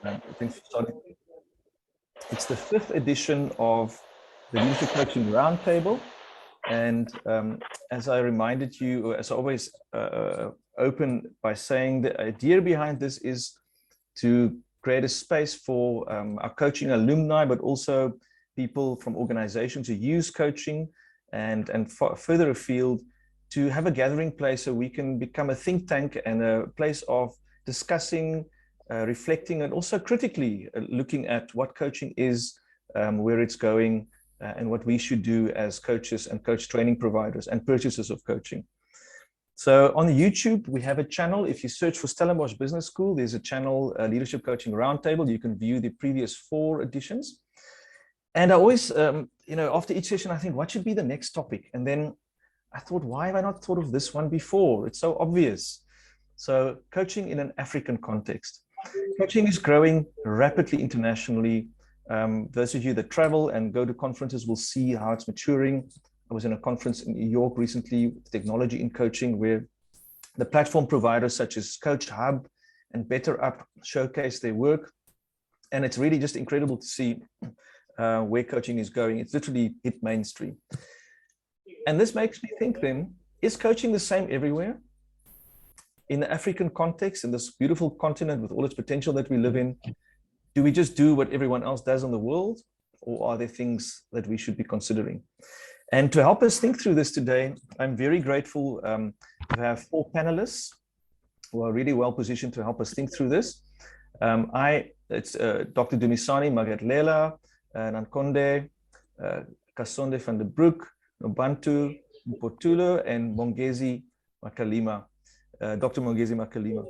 Thanks for starting. It's the 5th edition of the Leadership Coaching Roundtable. And as I reminded you, as always, open by saying the idea behind this is to create a space for our coaching alumni, but also people from organizations who use coaching and further afield, to have a gathering place so we can become a think tank and a place of discussing, reflecting, and also critically looking at what coaching is, where it's going, and what we should do as coaches and coach training providers and purchasers of coaching. So on YouTube, we have a channel. If you search for Stellenbosch Business School, there's a channel, Leadership Coaching Roundtable. You can view the previous 4 editions. And I always, after each session, I think, what should be the next topic? And then I thought, why have I not thought of this one before? It's so obvious. So coaching in an African context. Coaching is growing rapidly internationally. Those of you that travel and go to conferences will see how it's maturing. I was in a conference in New York recently, technology in coaching, where the platform providers such as Coach Hub and BetterUp showcase their work. And it's really just incredible to see where coaching is going. It's literally hit mainstream. And this makes me think then, is coaching the same everywhere? In the African context, in this beautiful continent with all its potential that we live in, do we just do what everyone else does in the world? Or are there things that we should be considering? And to help us think through this today, I'm very grateful to have 4 panelists who are really well positioned to help us think through this. It's Dr. Dumisani Magatlela, Nankonde, Kasonde van der Broek, Nobantu Mpotulo, and Mongezi Makalima, Dr. Mongezi Makalima.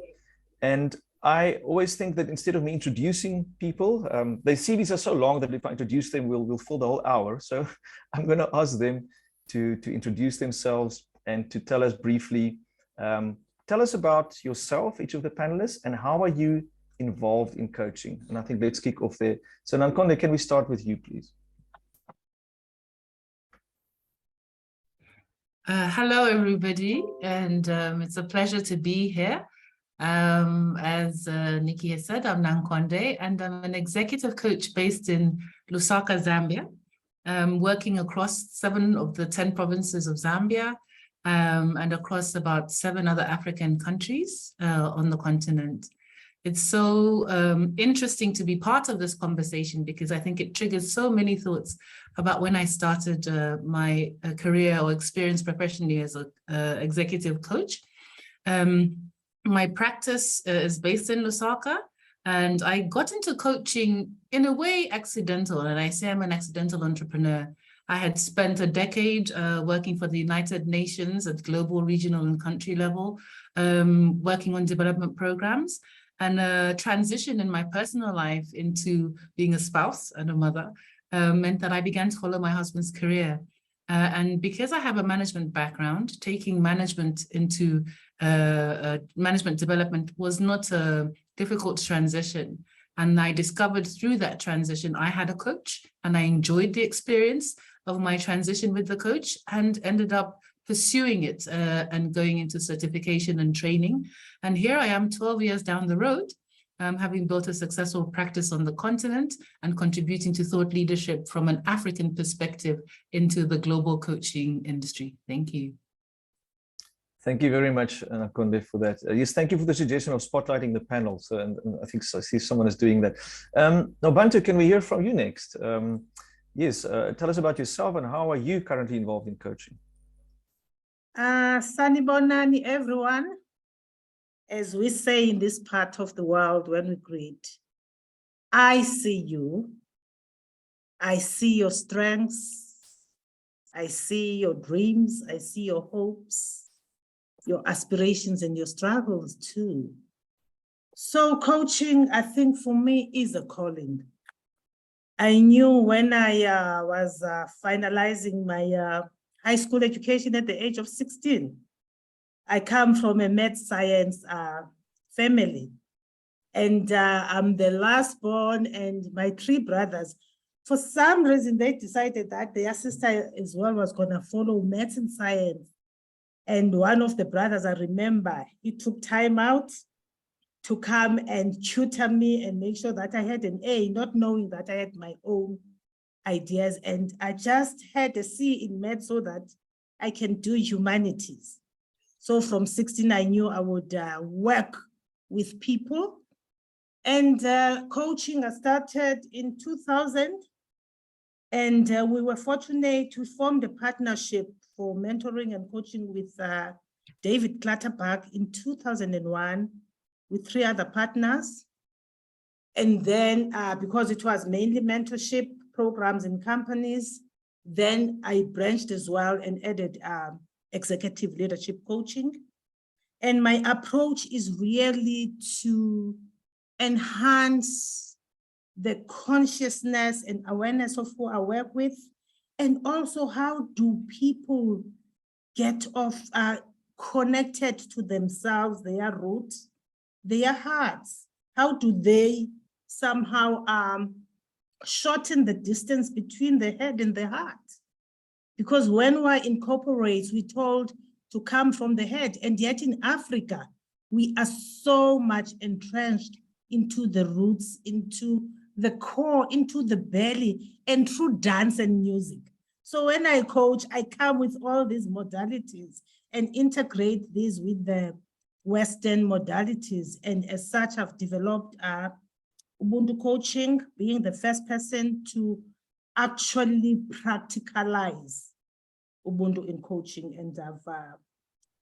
And I always think that instead of me introducing people, their CVs are so long that if I introduce them, we'll fill the whole hour. So I'm going to ask them to introduce themselves and to tell us briefly, tell us about yourself, each of the panelists, and how are you involved in coaching? And I think let's kick off there. So Nankonde, can we start with you, please? Hello, everybody, and it's a pleasure to be here. As Nicky has said, I'm Nankonde, and I'm an executive coach based in Lusaka, Zambia, working across 7 of the 10 provinces of Zambia, and across about 7 other African countries on the continent. It's so interesting to be part of this conversation because I think it triggers so many thoughts about when I started my career or experience professionally as an executive coach. My practice is based in Lusaka, and I got into coaching in a way accidental, and I say I'm an accidental entrepreneur. I had spent a decade working for the United Nations at global, regional, and country level, working on development programs. And a transition in my personal life into being a spouse and a mother meant that I began to follow my husband's career. And because I have a management background, taking management into management development was not a difficult transition. And I discovered through that transition, I had a coach, and I enjoyed the experience of my transition with the coach and ended up pursuing it and going into certification and training. And here I am 12 years down the road, having built a successful practice on the continent and contributing to thought leadership from an African perspective into the global coaching industry. Thank you. Thank you very much, Nakonde, for that. Yes, thank you for the suggestion of spotlighting the panel. So, and I think I see someone is doing that. Nobantu, can we hear from you next? Yes, tell us about yourself and how are you currently involved in coaching? Sanibonani, everyone. As we say in this part of the world when we greet, I see you. I see your strengths. I see your dreams. I see your hopes, your aspirations, and your struggles too. So coaching, I think for me, is a calling. I knew when I was finalizing my high school education at the age of 16. I come from a math science family, and I'm the last born, and my 3 brothers, for some reason, they decided that their sister as well was gonna follow math and science. And one of the brothers, I remember, he took time out to come and tutor me and make sure that I had an A, not knowing that I had my own ideas. And I just had a C in math so that I can do humanities. So from 16, I knew I would work with people. And coaching, I started in 2000. And we were fortunate to form the partnership for mentoring and coaching with David Clutterbuck in 2001 with 3 other partners. And then because it was mainly mentorship programs in companies, then I branched as well and added executive leadership coaching. And my approach is really to enhance the consciousness and awareness of who I work with, and also how do people get connected to themselves, their roots, their hearts. How do they somehow shorten the distance between the head and the heart? Because when we're in corporates, we're told to come from the head, and yet in Africa, we are so much entrenched into the roots, into the core, into the belly, and through dance and music. So when I coach, I come with all these modalities and integrate these with the Western modalities. And as such, I've developed Ubuntu coaching, being the first person to actually practicalize Ubuntu in coaching. And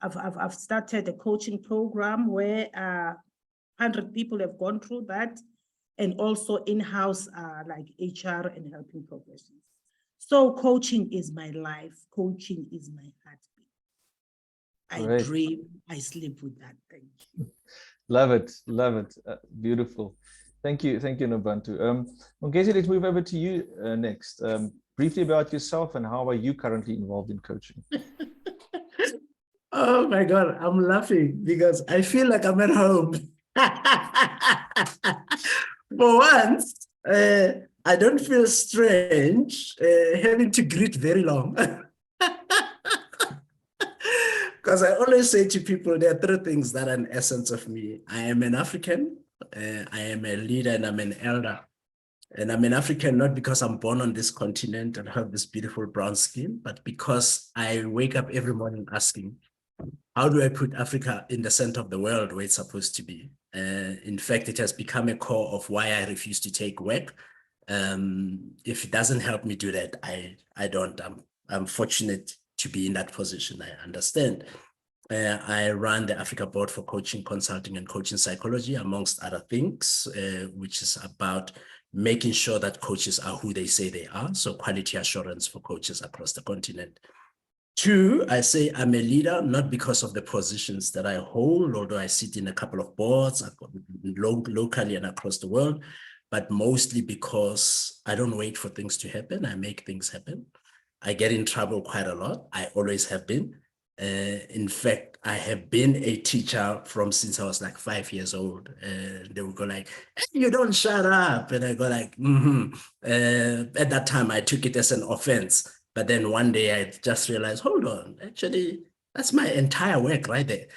I've started a coaching program where 100 people have gone through that, and also in-house like HR and helping professionals. So coaching is my life. Coaching is my heartbeat. I dream, I sleep with that. Thank you. Love it, love it. Beautiful. Thank you, Nobantu. Mongezi, let's move over to you next. Briefly about yourself and how are you currently involved in coaching? Oh my God, I'm laughing because I feel like I'm at home. For once, I don't feel strange having to greet very long. Because I always say to people, there are 3 things that are an essence of me. I am an African, I am a leader, and I'm an elder. And I'm an African not because I'm born on this continent and have this beautiful brown skin, but because I wake up every morning asking, how do I put Africa in the center of the world where it's supposed to be? In fact, it has become a core of why I refuse to take work. If it doesn't help me do that, I don't. I'm fortunate to be in that position. I understand. I run the Africa Board for Coaching, Consulting, and Coaching Psychology, amongst other things, which is about making sure that coaches are who they say they are. So quality assurance for coaches across the continent. 2, I say I'm a leader, not because of the positions that I hold, although I sit in a couple of boards locally and across the world, but mostly because I don't wait for things to happen. I make things happen. I get in trouble quite a lot. I always have been. In fact, I have been a teacher from since I was like 5 years old. They would go like, hey, you don't shut up. And I go like, at that time, I took it as an offense. But then one day I just realized, hold on, actually, that's my entire work right there.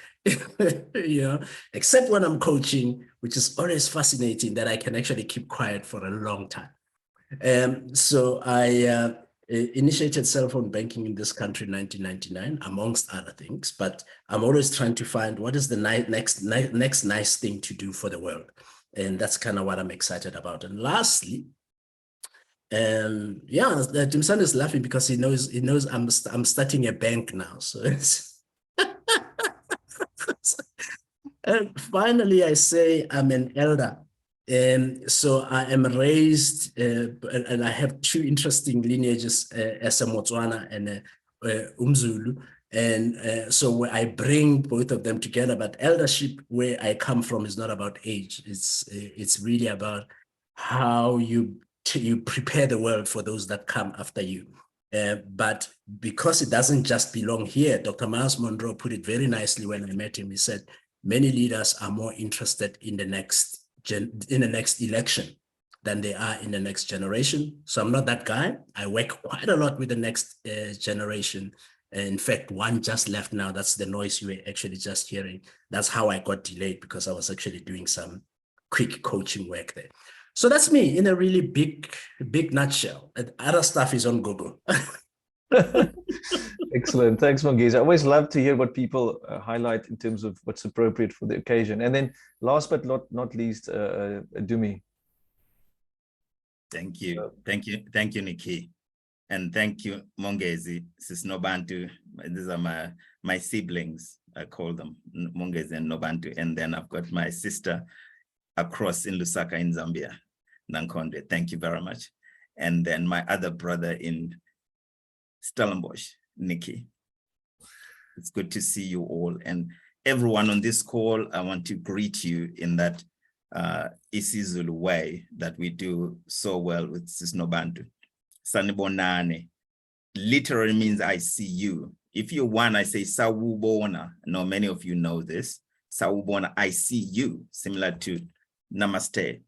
You know, except when I'm coaching, which is always fascinating that I can actually keep quiet for a long time. So I initiated cell phone banking in this country in 1999, amongst other things, but I'm always trying to find what is the next nice thing to do for the world. And that's kind of what I'm excited about. And lastly, Tim San is laughing because he knows I'm starting a bank now. So it's and finally, I say I'm an elder. So I am raised, and I have 2 interesting lineages as a Motswana and Umzulu. And so I bring both of them together, but eldership, where I come from, is not about age. It's really about how you prepare the world for those that come after you. But because it doesn't just belong here, Dr. Miles Monroe put it very nicely when I met him. He said, many leaders are more interested in the next election than they are in the next generation. So I'm not that guy. I work quite a lot with the next generation. In fact, one just left now. That's the noise you were actually just hearing. That's how I got delayed, because I was actually doing some quick coaching work there. So that's me in a really big nutshell. And other stuff is on Google. Excellent. Thanks, Mongezi. I always love to hear what people highlight in terms of what's appropriate for the occasion. And then last but not least, Dumi. Thank you. Thank you, Nicky. And thank you, Mongezi, Sis Nobantu. These are my siblings, I call them, Mongezi and Nobantu. And then I've got my sister across in Lusaka in Zambia, Nankonde. Thank you very much. And then my other brother in Stellenbosch, Nicky. It's good to see you all. And everyone on this call, I want to greet you in that isiZulu way that we do so well with Sis Nobantu. Sanibonane literally means I see you. If you want, I say Sawubona. I know many of you know this. Sawubona, I see you, similar to Namaste.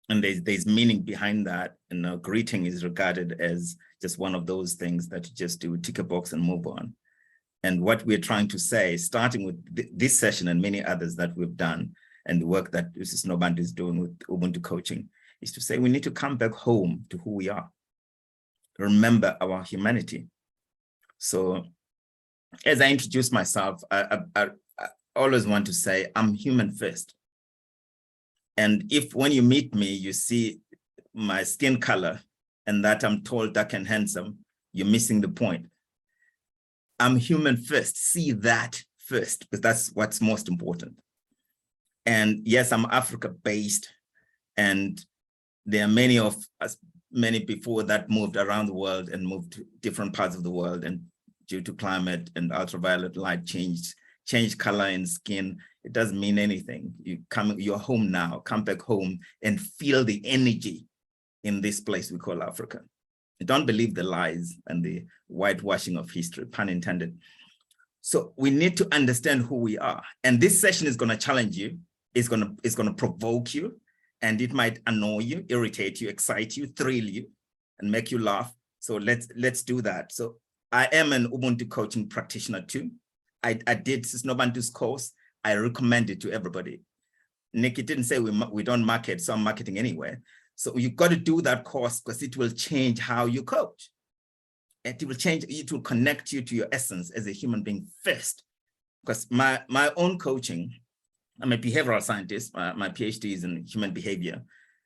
And there's meaning behind that. And greeting is regarded as just one of those things that you just do, tick a box and move on. And what we're trying to say, starting with this session and many others that we've done, and the work that Mrs. Nobantu is doing with Ubuntu Coaching, is to say we need to come back home to who we are. Remember our humanity. So as I introduce myself, I always want to say I'm human first. And if when you meet me, you see my skin color and that I'm tall, dark, and handsome, you're missing the point. I'm human first. See that first, because that's what's most important. And yes, I'm Africa-based, and there are many of us, many before that moved around the world and moved to different parts of the world, and due to climate and ultraviolet light change color and skin. It doesn't mean anything. You're home now, come back home and feel the energy in this place we call Africa. Don't believe the lies and the whitewashing of history, pun intended. So we need to understand who we are. And this session is going to challenge you. It's going to provoke you, and it might annoy you, irritate you, excite you, thrill you, and make you laugh. So let's do that. So I am an Ubuntu coaching practitioner too. I did Sis Nobantu's course. I recommend it to everybody. Nicky didn't say we don't market, so I'm marketing anyway. So you've got to do that course because it will change how you coach. It will connect you to your essence as a human being first. Because my own coaching, I'm a behavioral scientist. My PhD is in human behavior.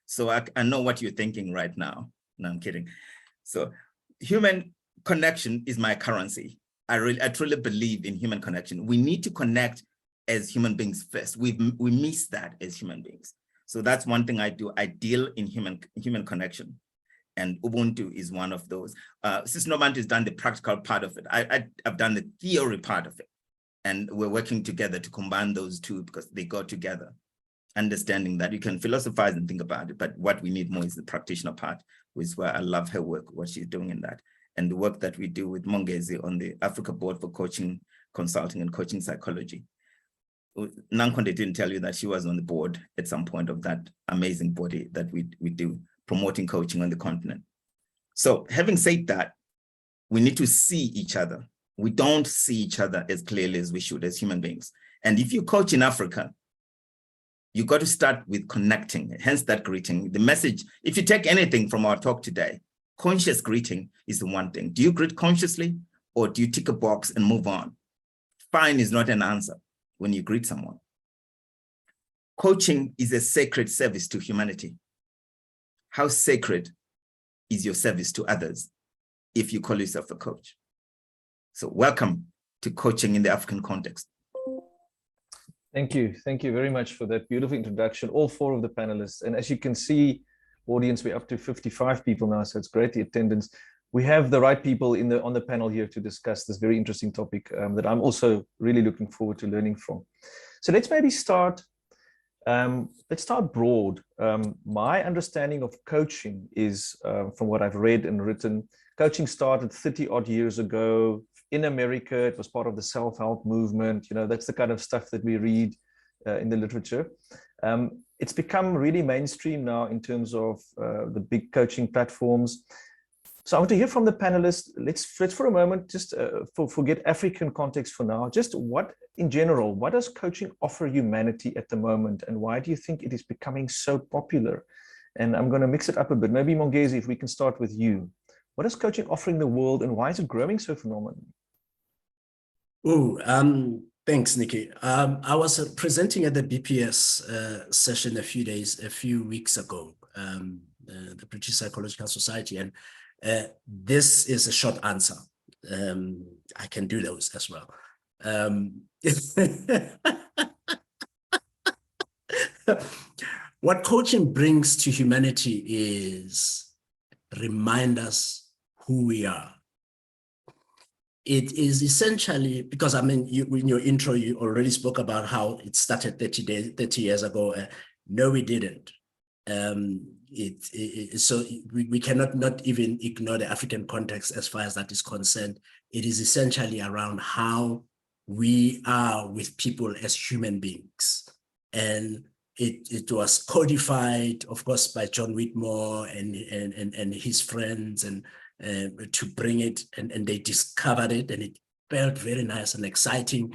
So I know what you're thinking right now. No, I'm kidding. So human connection is my currency. I truly believe in human connection. We need to connect as human beings first. We miss that as human beings. So that's one thing I do. I deal in human connection. And Ubuntu is one of those. Sis Nobantu has done the practical part of it. I've done the theory part of it. And we're working together to combine those two because they go together. Understanding that you can philosophize and think about it, but what we need more is the practitioner part, which is where I love her work, what she's doing in that. And the work that we do with Mongezi on the Africa Board for Coaching, Consulting and Coaching Psychology. Nankonde didn't tell you that she was on the board at some point of that amazing body that we do, promoting coaching on the continent. So having said that, we need to see each other. We don't see each other as clearly as we should as human beings. And if you coach in Africa, you got to start with connecting, hence that greeting. The message, if you take anything from our talk today, conscious greeting is the one thing. Do you greet consciously or do you tick a box and move on? Fine is not an answer when you greet someone. Coaching is a sacred service to humanity. How sacred is your service to others if you call yourself a coach? So welcome to coaching in the African context. Thank you. Thank you very much for that beautiful introduction, all four of the panelists. And as you can see, audience, we're up to 55 people now, so it's great, the attendance. We have the right people on the panel here to discuss this very interesting topic that I'm also really looking forward to learning from. So let's maybe start, let's start broad. My understanding of coaching is, from what I've read and written, coaching started 30 odd years ago. In America, it was part of the self-help movement. You know, that's the kind of stuff that we read in the literature. It's become really mainstream now in terms of the big coaching platforms. So I want to hear from the panelists. Let's for a moment, just forget African context for now. Just what, in general, what does coaching offer humanity at the moment? And why do you think it is becoming so popular? And I'm going to mix it up a bit. Maybe Mongezi, if we can start with you. What is coaching offering the world and why is it growing so phenomenally? Oh, thanks, Nicky. I was presenting at the BPS session a few weeks ago, the British Psychological Society, and this is a short answer. I can do those as well. What coaching brings to humanity is remind us who we are. It is essentially, because I mean, in your intro, you already spoke about how it started 30 years ago. No, we didn't. So we cannot not even ignore the African context as far as that is concerned. It is essentially around how we are with people as human beings. And it was codified, of course, by John Whitmore and his friends, and to bring it, and they discovered it, and it felt very nice and exciting.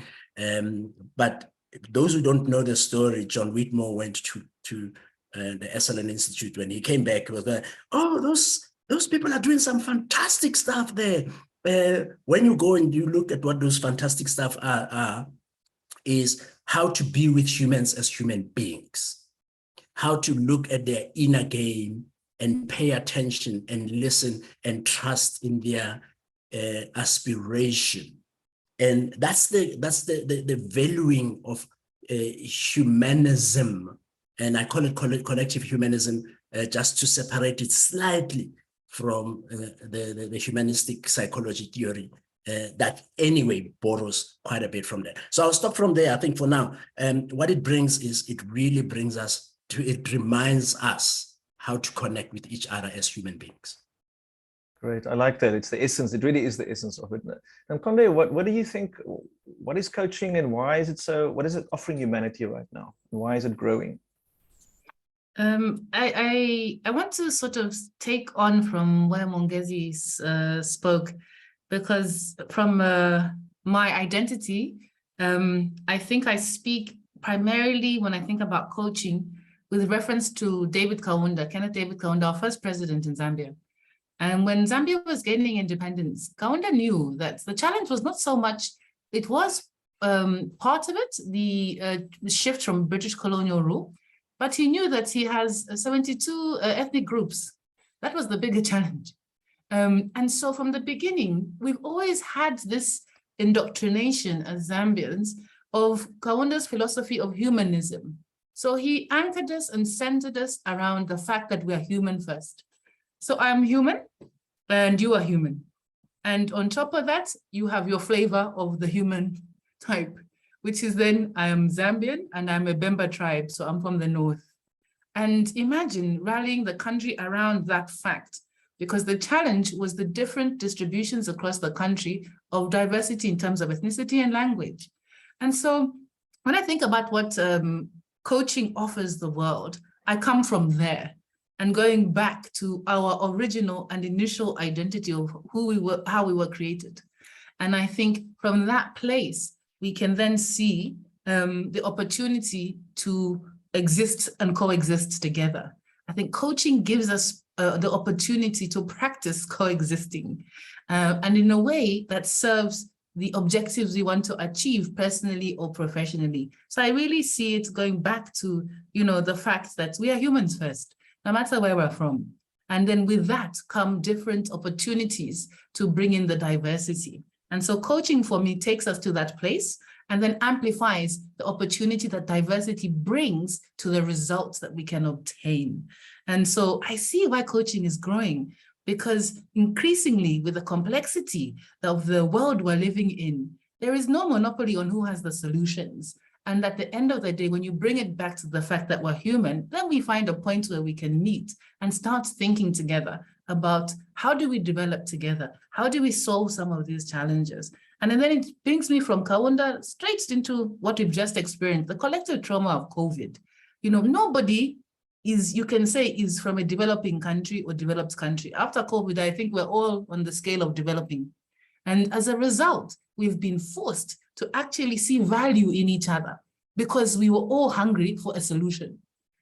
But those who don't know the story, John Whitmore went to the Esalen Institute. When he came back, he was like, oh, those people are doing some fantastic stuff there. When you go and you look at what those fantastic stuff are is how to be with humans as human beings, how to look at their inner game and pay attention and listen and trust in their aspiration. And that's the valuing of humanism. And I call it collective humanism just to separate it slightly from the humanistic psychology theory that anyway borrows quite a bit from that. So I'll stop from there, I think, for now. What it brings is it really brings us to, it reminds us how to connect with each other as human beings. Great, I like that. It's the essence. It really is the essence of it. And Conde, what do you think? What is coaching, and why is it so? What is it offering humanity right now? And why is it growing? I want to sort of take on from where Mongezi spoke, because from my identity, I think I speak primarily when I think about coaching with reference to David Kaunda, Kenneth David Kaunda, our first president in Zambia. And when Zambia was gaining independence, Kaunda knew that the challenge was not so much, it was part of it, the shift from British colonial rule, but he knew that he has 72 ethnic groups. That was the bigger challenge. And so from the beginning, we've always had this indoctrination as Zambians of Kaunda's philosophy of humanism. So he anchored us and centered us around the fact that we are human first. So I'm human and you are human. And on top of that, you have your flavor of the human type, which is then I am Zambian and I'm a Bemba tribe, so I'm from the north. And imagine rallying the country around that fact, because the challenge was the different distributions across the country of diversity in terms of ethnicity and language. And so when I think about what coaching offers the world, I come from there and going back to our original and initial identity of who we were, how we were created. And I think from that place, we can then see the opportunity to exist and coexist together. I think coaching gives us the opportunity to practice coexisting and in a way that serves the objectives we want to achieve personally or professionally. So I really see it going back to, the fact that we are humans first, no matter where we're from. And then with that come different opportunities to bring in the diversity. And so coaching for me takes us to that place and then amplifies the opportunity that diversity brings to the results that we can obtain. And so I see why coaching is growing, because increasingly with the complexity of the world we're living in, there is no monopoly on who has the solutions. And at the end of the day, when you bring it back to the fact that we're human, then we find a point where we can meet and start thinking together about how do we develop together? How do we solve some of these challenges? And then it brings me from Kaunda straight into what we've just experienced, the collective trauma of COVID. Nobody is, you can say, is from a developing country or developed country. After COVID, I think we're all on the scale of developing. And as a result, we've been forced to actually see value in each other because we were all hungry for a solution.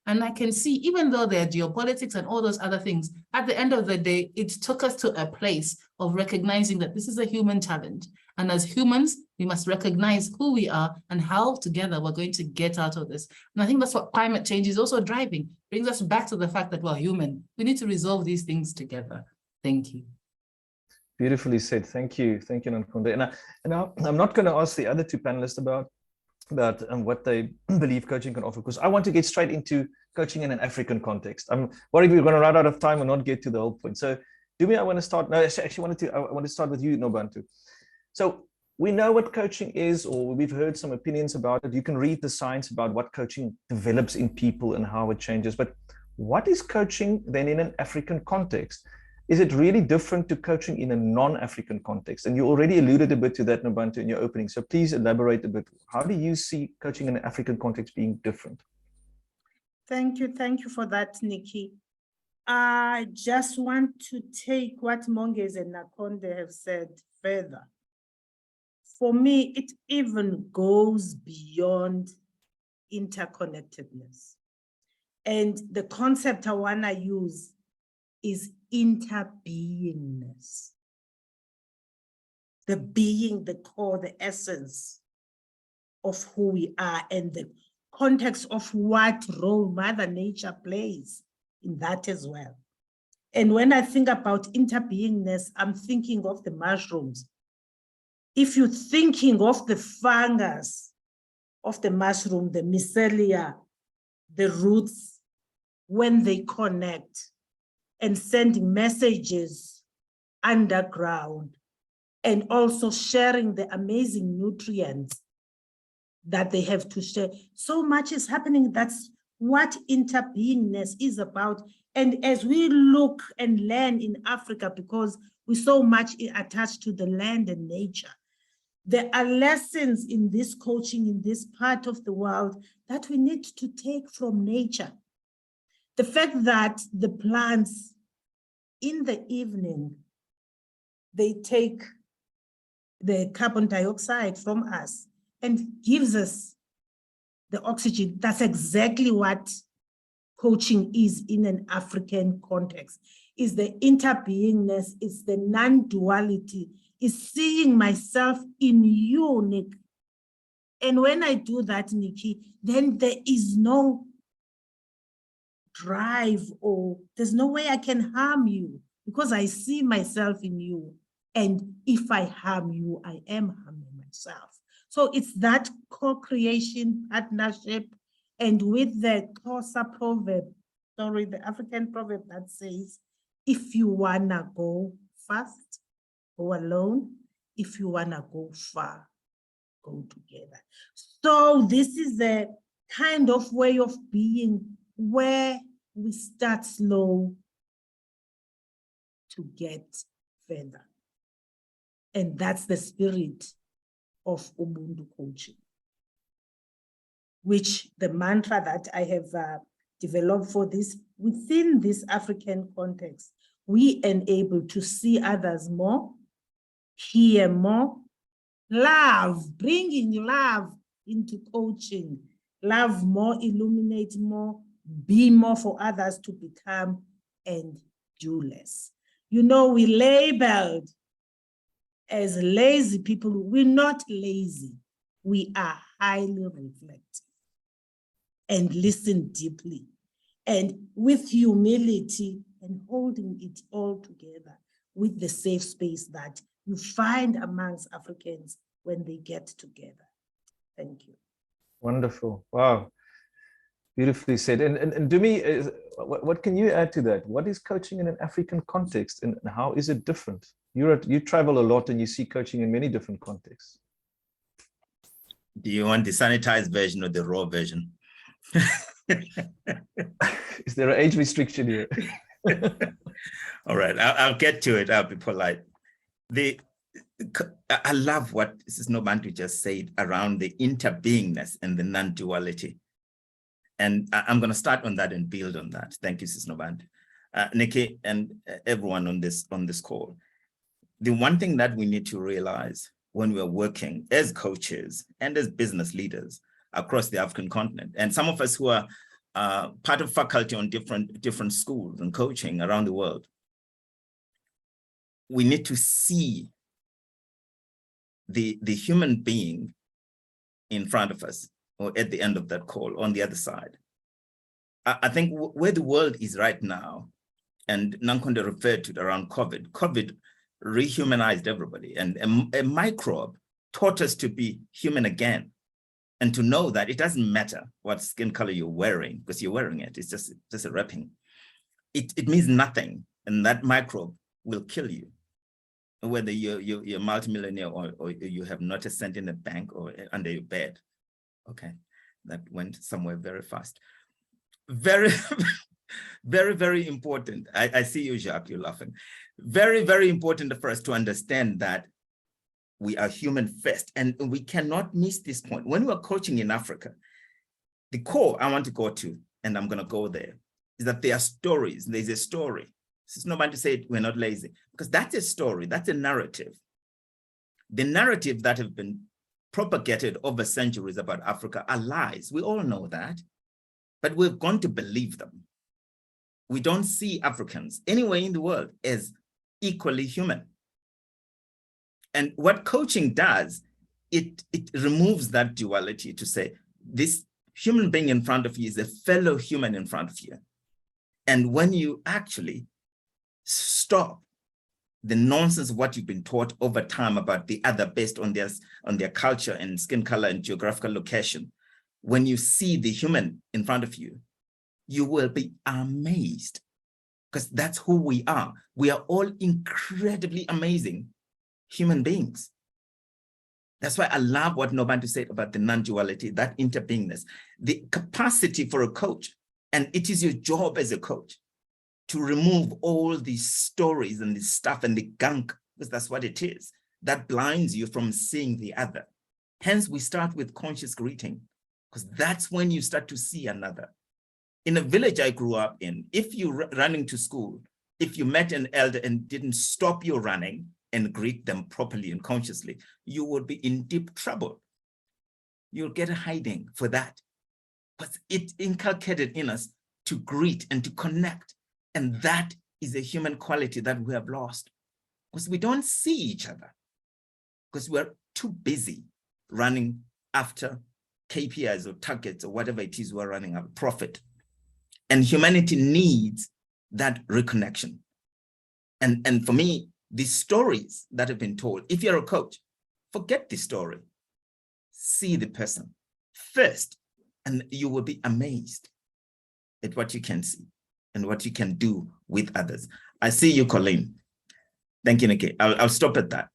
And I can see, even though there are geopolitics and all those other things, at the end of the day, it took us to a place of recognizing that this is a human challenge. And as humans, we must recognize who we are and how together we're going to get out of this. And I think that's what climate change is also driving. Brings us back to the fact that we're human. We need to resolve these things together. Thank you. Beautifully said. Thank you. Thank you, Nankonde. And I'm not going to ask the other two panelists about what they believe coaching can offer, because I want to get straight into coaching in an African context. I'm worried we're going to run out of time and not get to the whole point. So, Dumi, I want to start. No, I want to start with you, Nobantu. So we know what coaching is, or we've heard some opinions about it. You can read the science about what coaching develops in people and how it changes. But what is coaching then in an African context? Is it really different to coaching in a non-African context? And you already alluded a bit to that, Nobantu, in your opening. So please elaborate a bit. How do you see coaching in an African context being different? Thank you. Thank you for that, Nikki. I just want to take what Mongezi and Nakonde have said further. For me, it even goes beyond interconnectedness. And the concept I want to use is interbeingness. The being, the core, the essence of who we are, and the context of what role Mother Nature plays in that as well. And when I think about interbeingness, I'm thinking of the mushrooms. If you're thinking of the fungus of the mushroom, the mycelia, the roots, when they connect and send messages underground, and also sharing the amazing nutrients that they have to share. So much is happening. That's what interbeingness is about. And as we look and learn in Africa, because we're so much attached to the land and nature, there are lessons in this coaching in this part of the world that we need to take from nature. The fact that the plants in the evening, they take the carbon dioxide from us and gives us the oxygen. That's exactly what coaching is in an African context. Is the interbeingness, it's the non-duality, is seeing myself in you, Nick. And when I do that, Nikki, then there is no drive, or there's no way I can harm you because I see myself in you. And if I harm you, I am harming myself. So it's that co-creation partnership. And with the Xhosa proverb, the African proverb that says, if you wanna go fast, go alone. If you wanna go far, go together. So this is a kind of way of being where we start slow to get further. And that's the spirit of Ubuntu coaching, which the mantra that I have developed for this, within this African context, we enable to see others more, hear more, love, bringing love into coaching, love more, illuminate more, be more for others to become, and do less. You know, we labeled as lazy people. We're not lazy. We are highly reflective and listen deeply, and with humility, and holding it all together with the safe space that you find amongst Africans when they get together. Thank you. Wonderful. Wow. Beautifully said. And Dumi, what can you add to that? What is coaching in an African context, and how is it different? You travel a lot and you see coaching in many different contexts. Do you want the sanitized version or the raw version? Is there an age restriction here? All right, I'll get to it. I'll be polite. I love what Mrs. Nobantu just said around the interbeingness and the non-duality. And I'm going to start on that and build on that. Thank you, Sis Nobantu. Nicky and everyone on this call. The one thing that we need to realize when we're working as coaches and as business leaders across the African continent, and some of us who are part of faculty on different schools and coaching around the world, we need to see the human being in front of us, or at the end of that call, on the other side. I think where the world is right now, and Nankonde referred to it around COVID. COVID rehumanized everybody, and a microbe taught us to be human again, and to know that it doesn't matter what skin color you're wearing, because you're wearing it. It's just a wrapping. It means nothing, and that microbe will kill you, whether you're multimillionaire or you have not a cent in the bank or under your bed. Okay, that went somewhere very fast. Very, very, very important. I see you, Jacques, you're laughing. Very, very important for us to understand that we are human first, and we cannot miss this point. When we're coaching in Africa, the core I want to go to, and I'm going to go there, is that there are stories. There's a story. It's nobody to say we're not lazy, because that's a story, that's a narrative. The narrative that have been propagated over centuries about Africa are lies. We all know that, but we've gone to believe them. We don't see Africans anywhere in the world as equally human. And what coaching does, it removes that duality to say, this human being in front of you is a fellow human in front of you. And when you actually stop the nonsense of what you've been taught over time about the other based on their culture and skin color and geographical location, when you see the human in front of you, you will be amazed, because that's who we are. We are all incredibly amazing human beings. That's why I love what Nobantu said about the non-duality, that interbeingness, the capacity for a coach. And it is your job as a coach to remove all these stories and this stuff and the gunk, because that's what it is, that blinds you from seeing the other. Hence, we start with conscious greeting, because that's when you start to see another. In a village I grew up in, if you're running to school, if you met an elder and didn't stop your running and greet them properly and consciously, you would be in deep trouble. You'll get a hiding for that. But it inculcated in us to greet and to connect. And that is a human quality that we have lost, because we don't see each other, because we're too busy running after KPIs or targets or whatever it is we're running after, profit. And humanity needs that reconnection. And for me, the stories that have been told, if you're a coach, forget the story. See the person first, and you will be amazed at what you can see and what you can do with others. I see you, Colleen. Thank you, Nicky. I'll stop at that.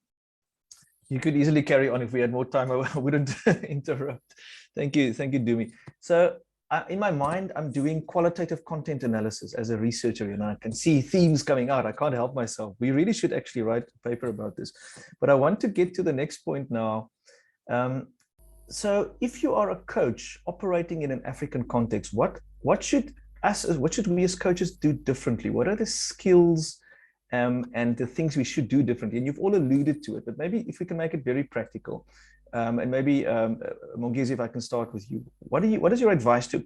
You could easily carry on. If we had more time, I wouldn't interrupt. Thank you, Dumi. So in my mind, I'm doing qualitative content analysis as a researcher, and I can see themes coming out. I can't help myself. We really should actually write a paper about this. But I want to get to the next point now. So if you are a coach operating in an African context, what should we as coaches do differently? What are the skills and the things we should do differently? And you've all alluded to it, but maybe if we can make it very practical. And maybe Mongezi, if I can start with you. What is your advice to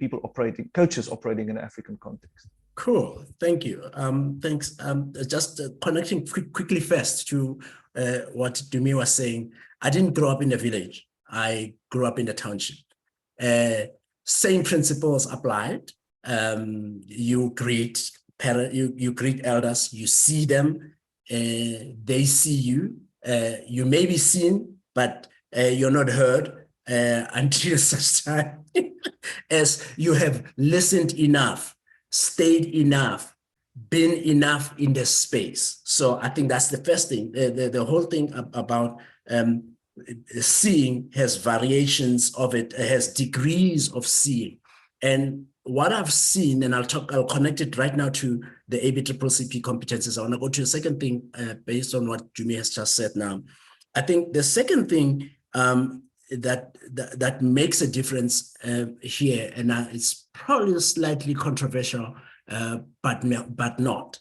coaches operating in an African context? Cool, thank you. Thanks. Just connecting quickly first to what Dumi was saying. I didn't grow up in a village. I grew up in a township. Same principles applied. You greet you greet elders. You see them. They see you. You may be seen, but you're not heard until such time as you have listened enough, stayed enough, been enough in the space. So I think that's the first thing. The whole thing about seeing has variations of it, has degrees of seeing. And what I've seen, and I'll connect it right now to the ABCCP competencies. I want to go to the second thing based on what Jumi has just said now. I think the second thing that makes a difference here, and it's probably slightly controversial, but not.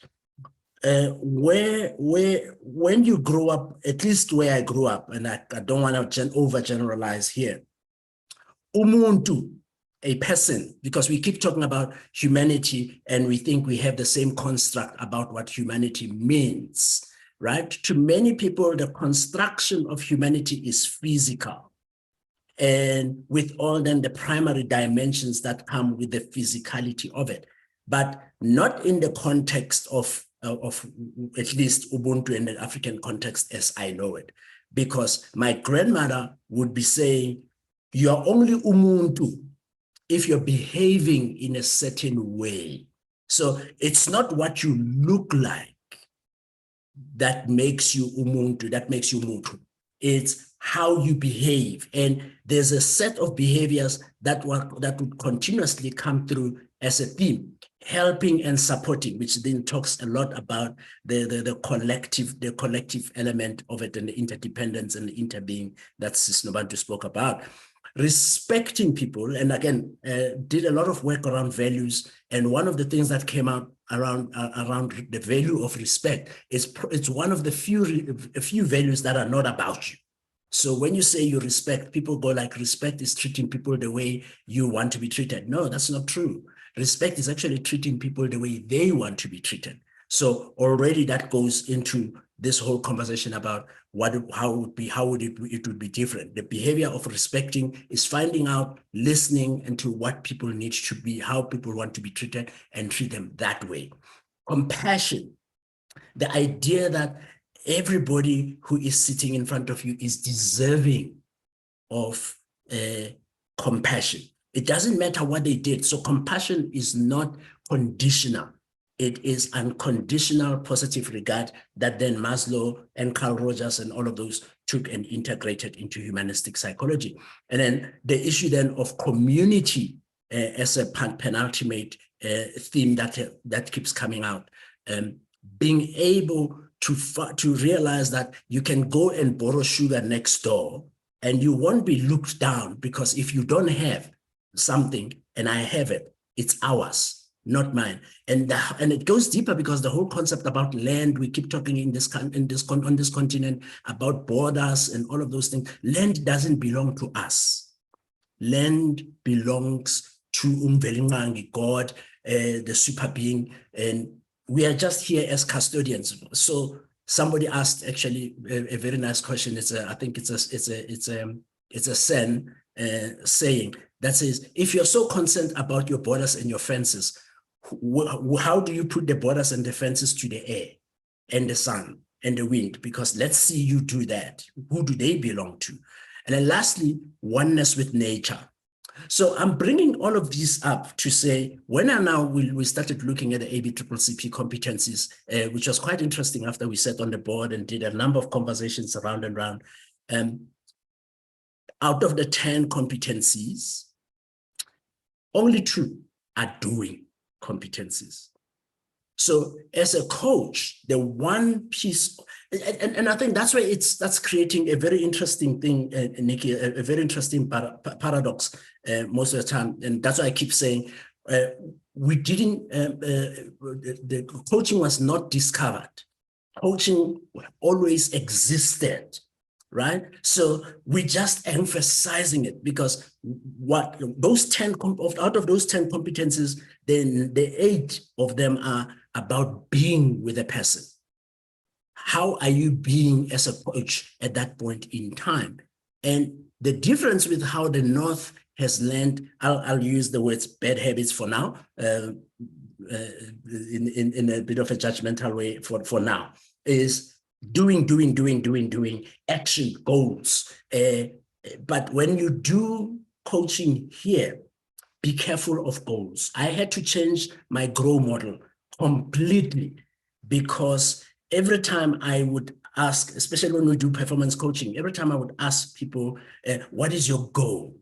When you grow up, at least where I grew up, and I don't want to overgeneralize here, umuntu, a person, because we keep talking about humanity and we think we have the same construct about what humanity means, right? To many people, the construction of humanity is physical, and with all then the primary dimensions that come with the physicality of it, but not in the context of at least Ubuntu in the African context as I know it. Because my grandmother would be saying, you're only umuntu if you're behaving in a certain way. So it's not what you look like that makes you umuntu, that makes you muntu. It's how you behave. And there's a set of behaviors that would continuously come through as a theme, helping and supporting, which then talks a lot about the collective element of it and the interdependence and the interbeing that Sis Nobantu spoke about. Respecting people, and again, did a lot of work around values. And one of the things that came out around the value of respect is it's one of the few values that are not about you. So when you say you respect, people go like, respect is treating people the way you want to be treated. No, that's not true. Respect is actually treating people the way they want to be treated. So already that goes into this whole conversation about it would be different. The behavior of respecting is finding out, listening into what people need to be, how people want to be treated, and treat them that way. Compassion, the idea that everybody who is sitting in front of you is deserving of compassion. It doesn't matter what they did. So compassion is not conditional. It is unconditional positive regard that then Maslow and Carl Rogers and all of those took and integrated into humanistic psychology. And then the issue then of community as a penultimate theme that keeps coming out. Being able to realize that you can go and borrow sugar next door and you won't be looked down, because if you don't have something and I have it, it's ours, not mine. And it goes deeper, because the whole concept about land, we keep talking on this continent about borders and all of those things. Land doesn't belong to us. Land belongs to Umvelingangi, God, the super being, and we are just here as custodians. So somebody asked actually a very nice question. I think it's a Zen saying that says, if you're so concerned about your borders and your fences, how do you put the borders and the fences to the air and the sun and the wind? Because let's see you do that. Who do they belong to? And then lastly, oneness with nature. So I'm bringing all of these up to say, when we started looking at the ABCCP competencies, which was quite interesting after we sat on the board and did a number of conversations around and around. Out of the 10 competencies, only 2 are doing competencies. So as a coach, the one piece, and I think that's why that's creating a very interesting thing, Nicky, a very interesting paradox most of the time. And that's why I keep saying, we didn't, the coaching was not discovered. Coaching always existed, right? So we're just emphasizing it, because out of those 10 competencies, then the 8 of them are about being with a person. How are you being as a coach at that point in time? And the difference with how the North has learned, I'll use the words bad habits for now, in a bit of a judgmental way for now, is doing, action, goals. But when you do coaching here, be careful of goals. I had to change my grow model completely, because every time I would ask, especially when we do performance coaching, every time I would ask people, what is your goal?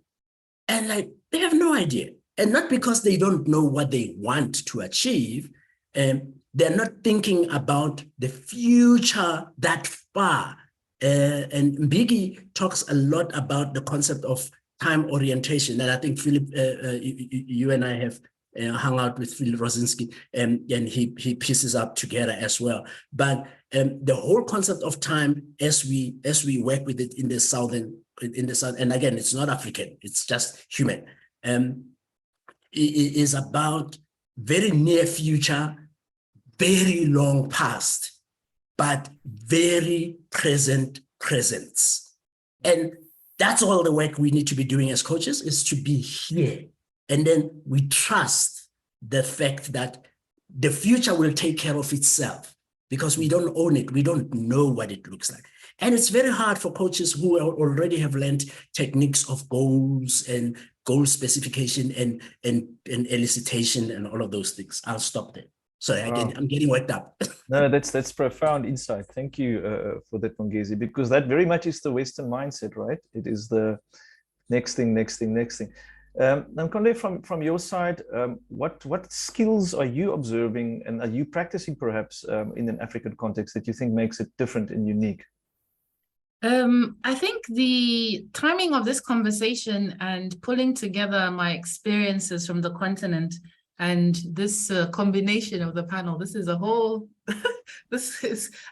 And they have no idea. And not because they don't know what they want to achieve, they're not thinking about the future that far. And Mbigi talks a lot about the concept of time orientation. And I think Philip, you and I have hung out with Philip Rosinski, and he pieces up together as well. But the whole concept of time, as we work with it in the South, and again, it's not African, it's just human, is about very near future, very long past, but very present presence. And that's all the work we need to be doing as coaches, is to be here. And then we trust the fact that the future will take care of itself, because we don't own it. We don't know what it looks like. And it's very hard for coaches who already have learned techniques of goals and goal specification and elicitation and all of those things. I'll stop there. Sorry, Wow. I'm getting worked up. No, that's profound insight. Thank you for that, Mongezi, because that very much is the Western mindset, right? It is the next thing, next thing, next thing. Namkonde, from your side, what skills are you observing and are you practicing perhaps in an African context that you think makes it different and unique? I think the timing of this conversation and pulling together my experiences from the continent and this combination of the panel, this is a whole,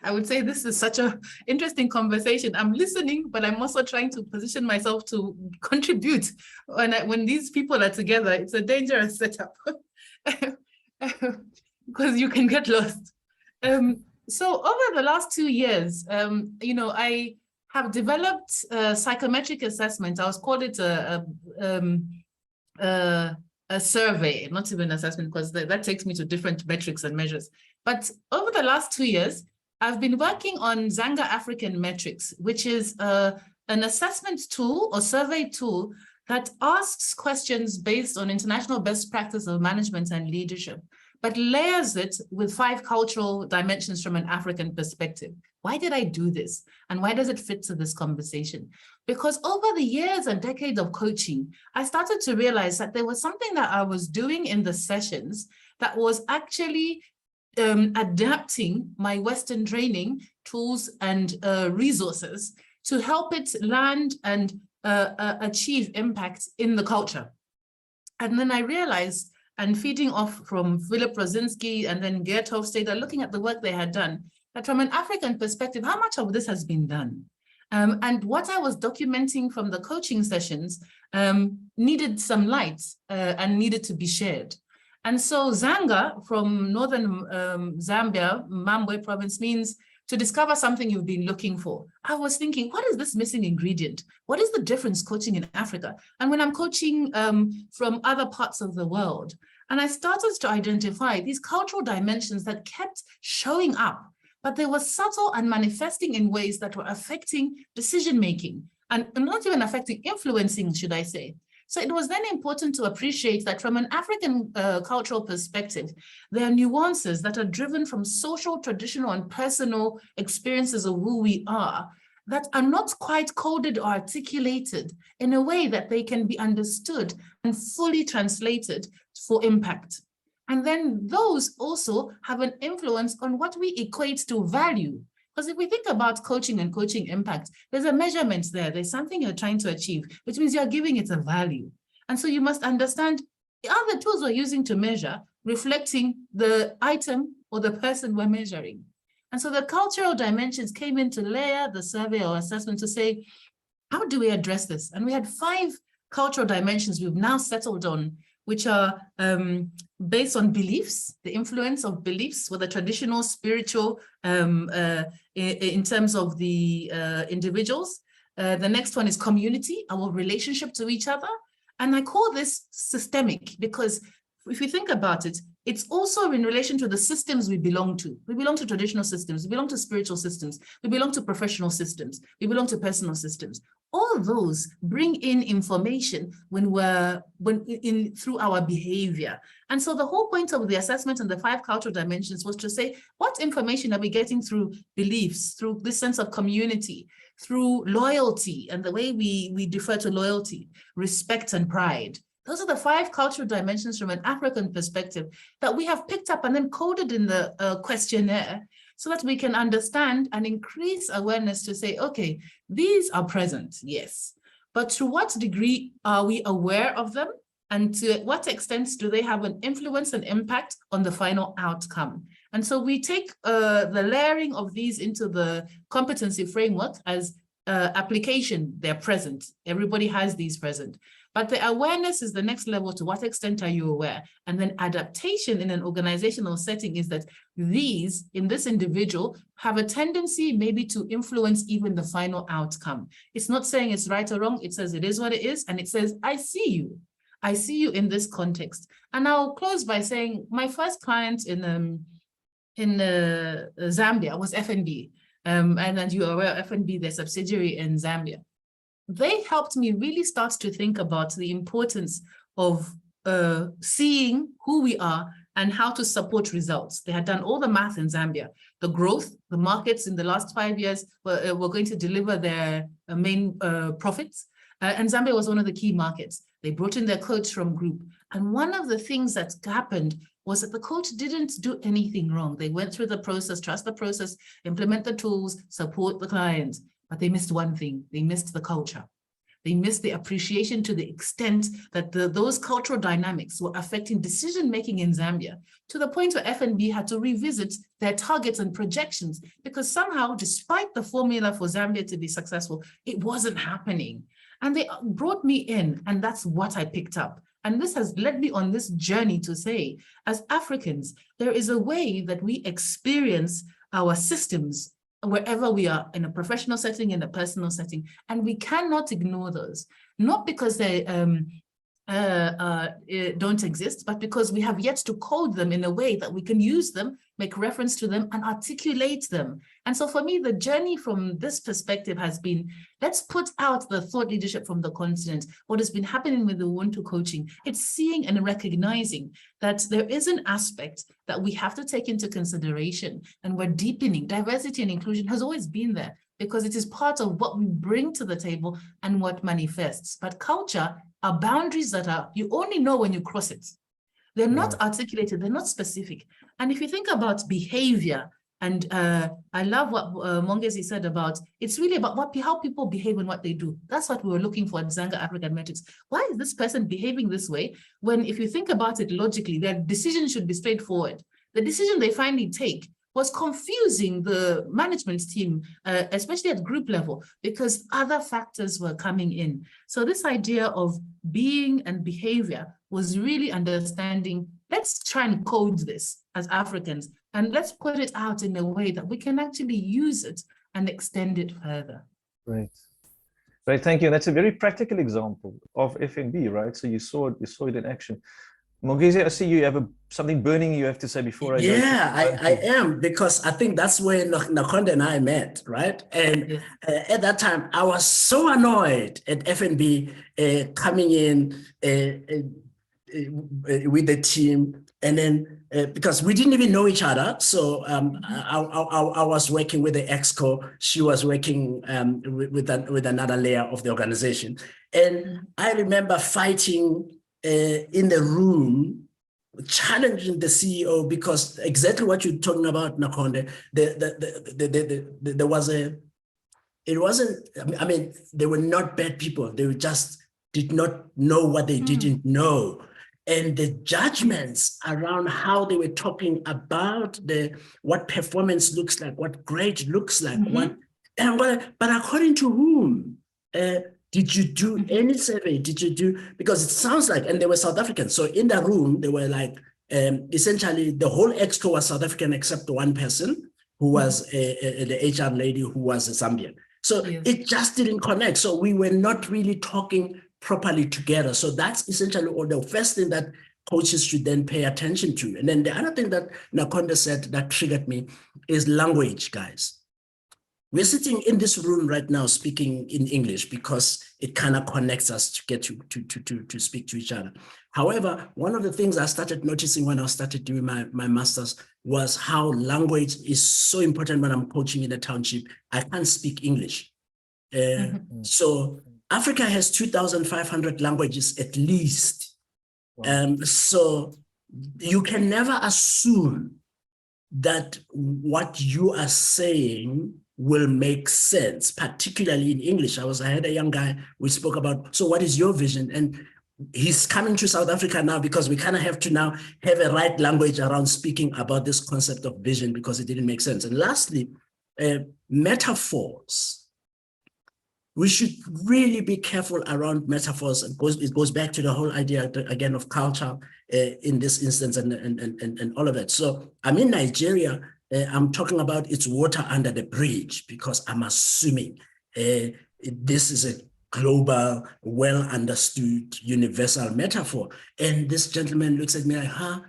I would say this is such an interesting conversation. I'm listening, but I'm also trying to position myself to contribute. When these people are together, it's a dangerous setup because you can get lost. So over the last 2 years, I have developed psychometric assessment. I was called it a survey, not even assessment, because that takes me to different metrics and measures. But over the last 2 years, I've been working on Zanga African Metrics, which is an assessment tool or survey tool that asks questions based on international best practice of management and leadership, but layers it with 5 cultural dimensions from an African perspective. Why did I do this? And why does it fit to this conversation? Because over the years and decades of coaching, I started to realize that there was something that I was doing in the sessions that was actually adapting my Western training tools and resources to help it land and achieve impact in the culture. And then I realized, and feeding off from Philip Rosinski and then Geert Hofstede, looking at the work they had done, that from an African perspective, how much of this has been done? And what I was documenting from the coaching sessions needed some light and needed to be shared. And so Zanga from northern Zambia, Mambwe province, means to discover something you've been looking for. I was thinking, what is this missing ingredient? What is the difference coaching in Africa? And when I'm coaching from other parts of the world, and I started to identify these cultural dimensions that kept showing up, but they were subtle and manifesting in ways that were affecting decision-making and not even affecting, influencing, should I say. So it was then important to appreciate that from an African cultural perspective, there are nuances that are driven from social, traditional, and personal experiences of who we are that are not quite coded or articulated in a way that they can be understood and fully translated for impact. And then those also have an influence on what we equate to value. Because if we think about coaching and coaching impact, there's a measurement there. There's something you're trying to achieve, which means you're giving it a value. And so you must understand the other tools we're using to measure, reflecting the item or the person we're measuring. And so the cultural dimensions came in to layer the survey or assessment to say, how do we address this? And we had 5 cultural dimensions we've now settled on, which are based on beliefs, the influence of beliefs, whether traditional, spiritual, in terms of the individuals. The next one is community, our relationship to each other. And I call this systemic because if you think about it, it's also in relation to the systems we belong to. We belong to traditional systems, we belong to spiritual systems, we belong to professional systems, we belong to personal systems. All those bring in information through our behavior. And so the whole point of the assessment and the 5 cultural dimensions was to say, what information are we getting through beliefs, through this sense of community, through loyalty and the way we defer to loyalty, respect and pride. Those are the 5 cultural dimensions from an African perspective that we have picked up and then coded in the questionnaire so that we can understand and increase awareness to say, okay, these are present, yes. but to what degree are we aware of them? And to what extent do they have an influence and impact on the final outcome? And so we take the layering of these into the competency framework as application. They're present. Everybody has these present. But the awareness is the next level. To what extent are you aware? And then adaptation in an organizational setting is that these, in this individual, have a tendency maybe to influence even the final outcome. It's not saying it's right or wrong. It says it is what it is. And it says, I see you. I see you in this context. And I'll close by saying my first client in Zambia was FNB. And as you are aware, FNB, their subsidiary in Zambia. They helped me really start to think about the importance of seeing who we are and how to support results. They had done all the math in Zambia. The growth, the markets in the last 5 years were going to deliver their main profits. And Zambia was one of the key markets. They brought in their coach from group. And one of the things that happened was that the coach didn't do anything wrong. They went through the process, trust the process, implement the tools, support the client. But they missed one thing. They missed the culture. They missed the appreciation to the extent that those cultural dynamics were affecting decision-making in Zambia, to the point where FNB had to revisit their targets and projections, because somehow, despite the formula for Zambia to be successful, it wasn't happening. And they brought me in, and that's what I picked up. And this has led me on this journey to say, as Africans, there is a way that we experience our systems wherever we are, in a professional setting, in a personal setting, and we cannot ignore those, not because they don't exist, but because we have yet to code them in a way that we can use them, make reference to them, and articulate them. And so for me, the journey from this perspective has been, let's put out the thought leadership from the continent. What has been happening with the Ubuntu coaching, it's seeing and recognizing that there is an aspect that we have to take into consideration, and we're deepening. Diversity and inclusion has always been there because it is part of what we bring to the table and what manifests. But culture are boundaries that are, you only know when you cross it. They're not articulated, they're not specific. And if you think about behavior, and I love what Mongezi said about, it's really about how people behave and what they do. That's what we were looking for at Zanga African Metrics. Why is this person behaving this way? When if you think about it logically, their decision should be straightforward. The decision they finally take was confusing the management team, especially at group level, because other factors were coming in. So this idea of being and behavior was really understanding, let's try and code this as Africans, and let's put it out in a way that we can actually use it and extend it further. Right. Right, thank you. That's a very practical example of FNB, right? So you saw it in action. Mongezi, I see you have something burning you have to say before I go. Yeah, I am, because I think that's where Nakonde and I met, right? And at that time, I was so annoyed at FNB coming in with the team, and then because we didn't even know each other. So I was working with the exco, she was working with another layer of the organization. And I remember fighting in the room, challenging the CEO, because exactly what you're talking about, Nakonde, there was it wasn't, I mean, they were not bad people. They just did not know what they didn't know. And the judgments around how they were talking about what performance looks like, what grade looks like, but according to whom? Did you do any survey? Did you do, because it sounds like, and they were South Africans. So in that room, they were like, essentially the whole exco was South African except one person who was the HR lady who was a Zambian. So it just didn't connect. So we were not really talking properly together. So that's essentially the first thing that coaches should then pay attention to. And then the other thing that Nakonde said that triggered me is language, guys. We're sitting in this room right now speaking in English because it kind of connects us to get to speak to each other. However, one of the things I started noticing when I started doing my master's was how language is so important when I'm coaching in a township. I can't speak English. So Africa has 2,500 languages at least. Wow. So you can never assume that what you are saying will make sense, particularly in English. I had a young guy, we spoke about, so what is your vision? And he's coming to South Africa now because we kind of have to now have a right language around speaking about this concept of vision because it didn't make sense. And lastly, metaphors. We should really be careful around metaphors. It goes back to the whole idea, again, of culture in this instance and all of that. So I'm in Nigeria. I'm talking about it's water under the bridge because I'm assuming this is a global, well understood, universal metaphor. And this gentleman looks at me like, huh?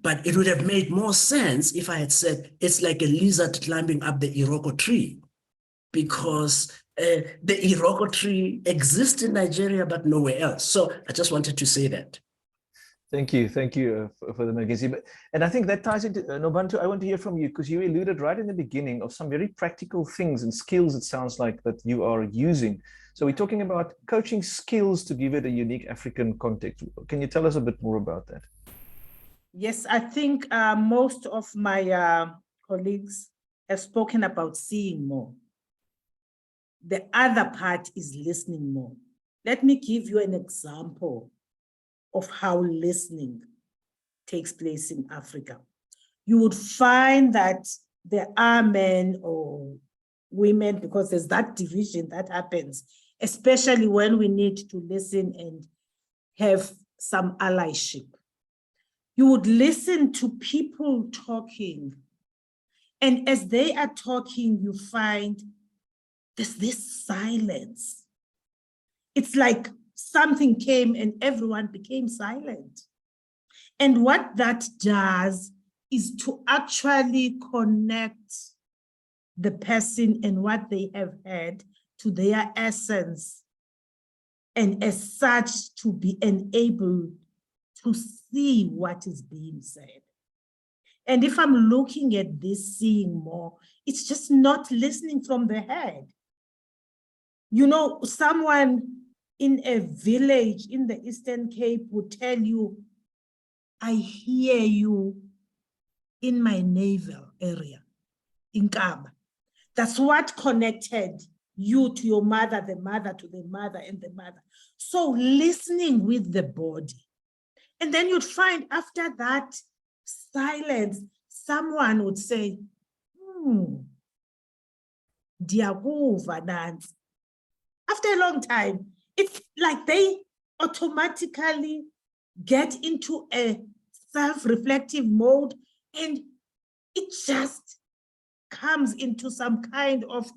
But it would have made more sense if I had said it's like a lizard climbing up the Iroko tree, because the Iroko tree exists in Nigeria, but nowhere else. So I just wanted to say that. Thank you for the magazine. And I think that ties into, Nobantu, I want to hear from you, because you alluded right in the beginning of some very practical things and skills, it sounds like, that you are using. So we're talking about coaching skills to give it a unique African context. Can you tell us a bit more about that? Yes, I think most of my colleagues have spoken about seeing more. The other part is listening more. Let me give you an example of how listening takes place in Africa. You would find that there are men or women, because there's that division that happens, especially when we need to listen and have some allyship. You would listen to people talking, and as they are talking, you find there's this silence. It's like something came and everyone became silent. And what that does is to actually connect the person and what they have heard to their essence, and as such to be enabled to see what is being said. And if I'm looking at this seeing more, it's just not listening from the head. You know, someone in a village in the Eastern Cape would tell you, I hear you in my navel area, in Kaba. That's what connected you to your mother, the mother to the mother, and the mother. So listening with the body. And then you'd find after that silence, someone would say, Diaguva dance. After a long time, it's like they automatically get into a self-reflective mode, and it just comes into some kind of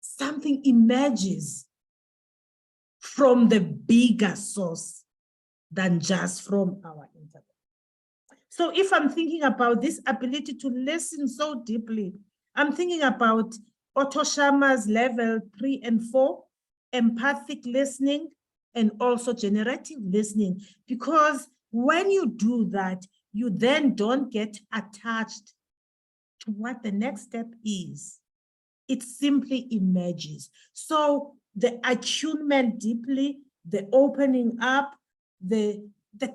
something emerges from the bigger source than just from our intellect. So if I'm thinking about this ability to listen so deeply, I'm thinking about Otto Scharmer's level 3 and 4, empathic listening, and also generative listening. Because when you do that, you then don't get attached to what the next step is. It simply emerges. So the attunement deeply, the opening up, the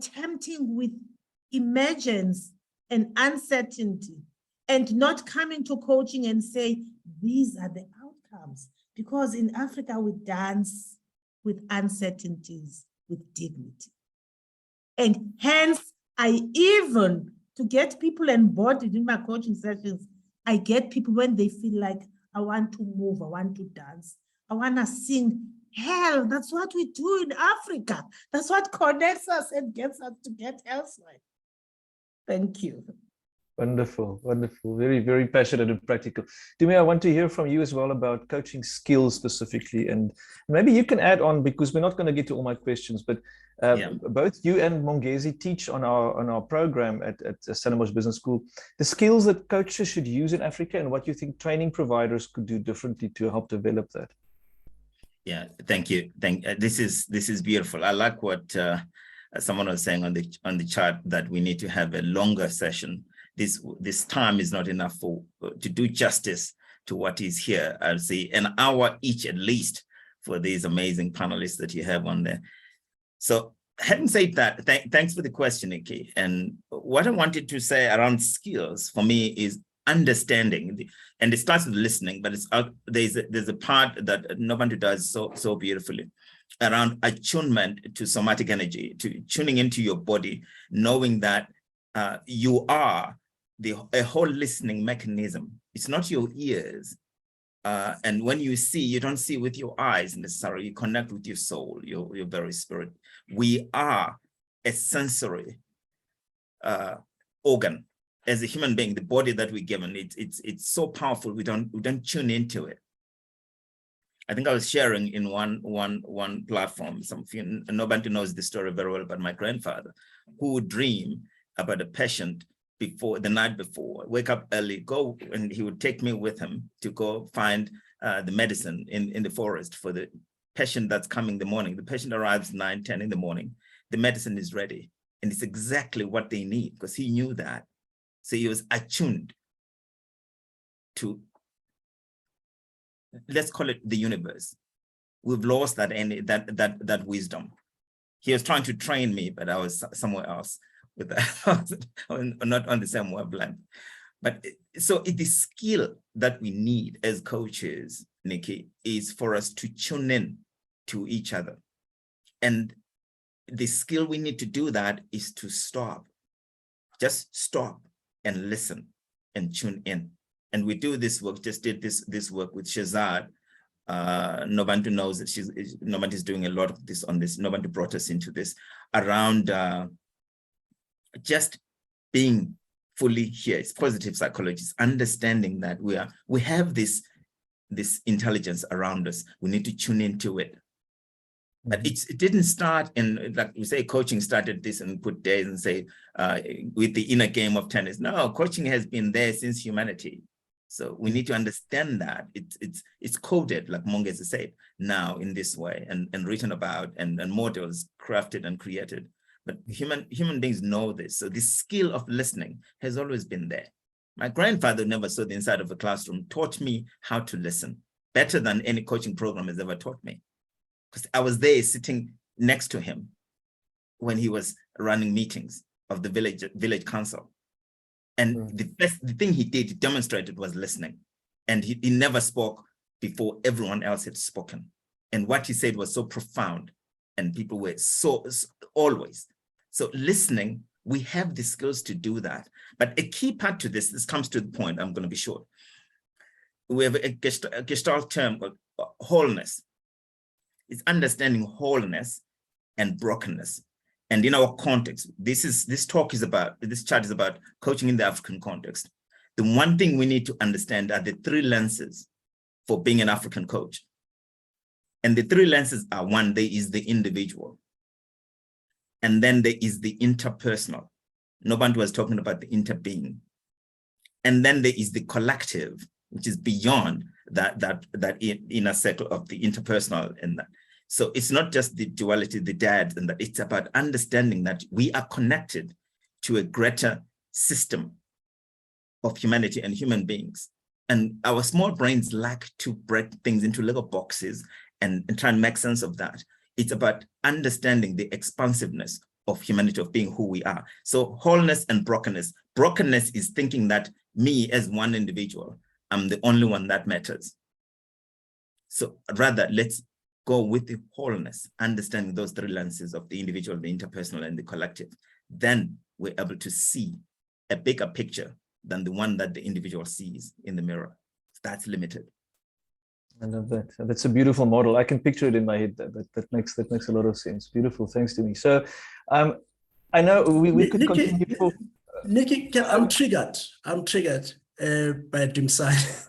tempting with emergence and uncertainty, and not coming to coaching and say, these are the outcomes. Because in Africa, we dance with uncertainties, with dignity. And hence, to get people embodied in my coaching sessions, I get people when they feel like, I want to move, I want to dance, I want to sing. Hell, that's what we do in Africa. That's what connects us and gets us to get elsewhere. Thank you. Wonderful, wonderful. Very, very passionate and practical. Dumi, I want to hear from you as well about coaching skills specifically. And maybe you can add on, because we're not going to get to all my questions, but both you and Mongezi teach on our program at Stellenbosch Business School, the skills that coaches should use in Africa and what you think training providers could do differently to help develop that. Yeah, thank you. This is beautiful. I like what someone was saying on the chart, that we need to have a longer session. This time is not enough to do justice to what is here. I'll say an hour each at least for these amazing panelists that you have on there. So having said that, thanks for the question, Nikki. And what I wanted to say around skills for me is, understanding, and it starts with listening, but there's a part that Nobantu does so beautifully around attunement to somatic energy, to tuning into your body, knowing that you are a whole listening mechanism. It's not your ears. And when you see, you don't see with your eyes necessarily, you connect with your soul, your very spirit. We are a sensory organ. As a human being, the body that we're given, it's so powerful, we don't tune into it. I think I was sharing in one platform, nobody knows the story very well, but my grandfather, who would dream about a patient the night before, wake up early, go, and he would take me with him to go find the medicine in the forest for the patient that's coming in the morning. The patient arrives 9, 10 in the morning. The medicine is ready, and it's exactly what they need, because he knew that. So he was attuned to, let's call it the universe. We've lost that wisdom. He was trying to train me, but I was somewhere else with that. Not on the same wavelength. But so the skill that we need as coaches, Nicky, is for us to tune in to each other. And the skill we need to do that is to stop. Just stop and listen and tune in. And we do this work, just did this work with Shazad. Nobantu knows that Nobantu is doing a lot of this on this. Nobantu brought us into this around just being fully here. It's positive psychology. It's understanding that we have this intelligence around us. We need to tune into it. But it didn't start in, like we say, coaching started this and put days and say, with the inner game of tennis. No, coaching has been there since humanity. So we need to understand that it's coded, like Mongezi said, now in this way and written about and models crafted and created. But human beings know this. So this skill of listening has always been there. My grandfather never saw the inside of a classroom, taught me how to listen better than any coaching program has ever taught me. Because I was there sitting next to him when he was running meetings of the village council. And the thing he did, he demonstrated, was listening. And he never spoke before everyone else had spoken. And what he said was so profound. And people were always. So listening, we have the skills to do that. But a key part to this comes to the point, I'm going to be short. We have a Gestalt term called wholeness. It's understanding wholeness and brokenness. And in our context, this chart is about coaching in the African context. The one thing we need to understand are the 3 lenses for being an African coach. And the 3 lenses are: one, there is the individual. And then there is the interpersonal. Nobantu was talking about the interbeing. And then there is the collective, which is beyond that inner circle of the interpersonal and that. So it's not just the duality, the dad, and that it's about understanding that we are connected to a greater system of humanity and human beings. And our small brains like to break things into little boxes and try and make sense of that. It's about understanding the expansiveness of humanity, of being who we are. So wholeness and brokenness. Brokenness is thinking that me as one individual, I'm the only one that matters. So rather, let's go with the wholeness, understanding those 3 lenses of the individual, the interpersonal, and the collective. Then we're able to see a bigger picture than the one that the individual sees in the mirror. That's limited. I love that. That's a beautiful model. I can picture it in my head. That makes a lot of sense. Beautiful. Thanks to me. So I know we could Nicky, continue for... Nicky, I'm triggered by Dimsai.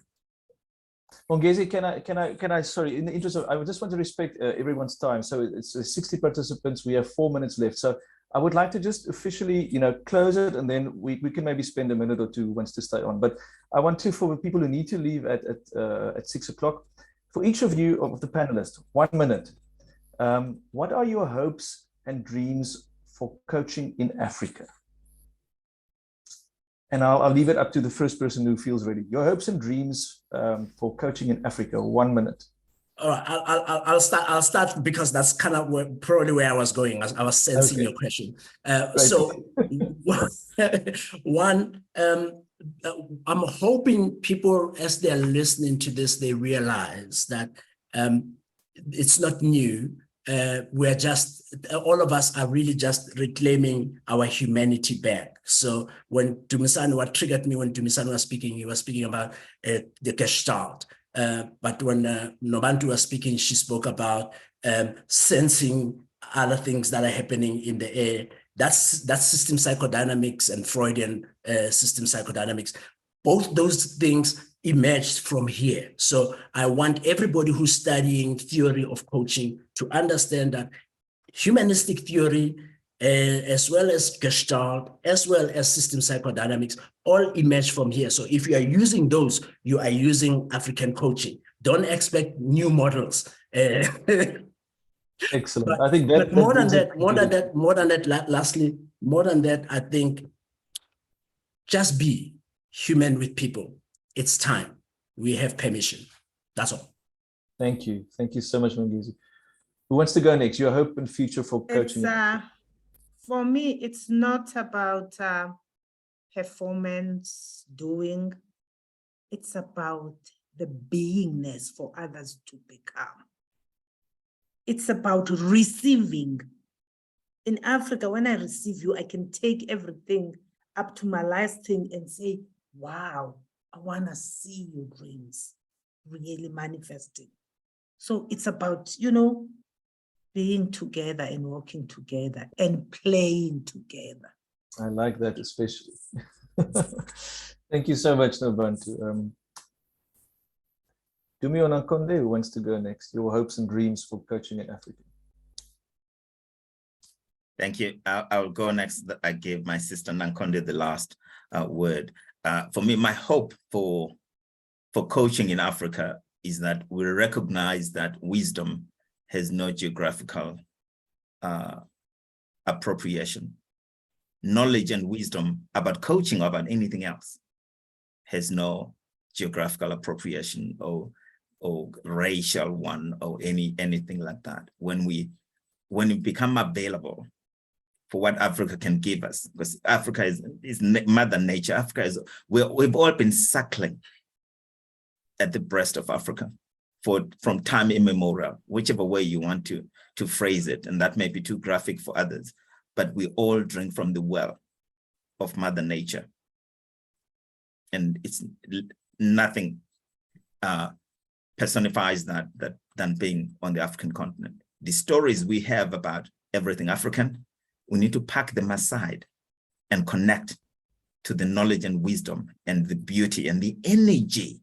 Mongezi, can I, sorry, in the interest of, I just want to respect everyone's time. So it's 60 participants. We have 4 minutes left. So I would like to just officially, close it, and then we can maybe spend a minute or 2 once to stay on. But I want to, for people who need to leave at 6 o'clock, for each of you, of the panelists, 1 minute. What are your hopes and dreams for coaching in Africa? And I'll leave it up to the first person who feels ready. Your hopes and dreams for coaching in Africa, 1 minute. All right, I'll start because that's kind of probably where I was going. I was sensing your question. So one, I'm hoping people, as they're listening to this, they realize that it's not new. We're just, all of us are really just reclaiming our humanity back. So when Dumisani, what triggered me when Dumisani was speaking, he was speaking about the Gestalt. But when Nobantu was speaking, she spoke about sensing other things that are happening in the air. That's system psychodynamics and Freudian system psychodynamics. Both those things emerged from here. So I want everybody who's studying theory of coaching to understand that humanistic theory, as well as Gestalt, as well as system psychodynamics, all emerge from here. So if you are using those, you are using African coaching. Don't expect new models. Excellent. But, I think that, more than that, lastly, more than that, I think just be human with people. It's time. We have permission. That's all. Thank you. Thank you so much, Mongezi. Who wants to go next? Your hope and future for coaching. For me, it's not about performance, doing. It's about the beingness for others to become. It's about receiving. In Africa, when I receive you, I can take everything up to my last thing and say, wow, I want to see your dreams really manifesting. So it's about, being together and working together and playing together. I like that especially. Thank you so much, Nobantu. Dumi Onankonde, who wants to go next? Your hopes and dreams for coaching in Africa. Thank you. I'll go next. I gave my sister Nankonde the last word. For me, my hope for coaching in Africa is that we recognize that wisdom has no geographical appropriation. Knowledge and wisdom about coaching or about anything else has no geographical appropriation or racial one or anything like that. When we become available for what Africa can give us, because Africa is mother nature. Africa is, we've all been suckling at the breast of Africa from time immemorial, whichever way you want to phrase it, and that may be too graphic for others, but we all drink from the well of mother nature. And it's nothing personifies that than being on the African continent. The stories we have about everything African, we need to pack them aside and connect to the knowledge and wisdom and the beauty and the energy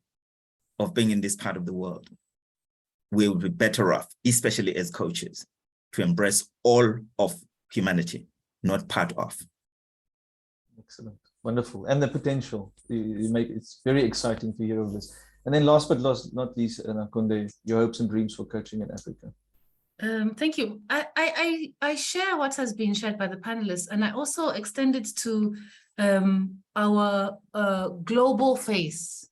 of being in this part of the world. We will be better off, especially as coaches, to embrace all of humanity, not part of. Excellent, wonderful, and the potential. You make it's very exciting to hear all this. And then, last but not least, Nankonde, your hopes and dreams for coaching in Africa. Thank you. I share what has been shared by the panelists, and I also extend it to our global face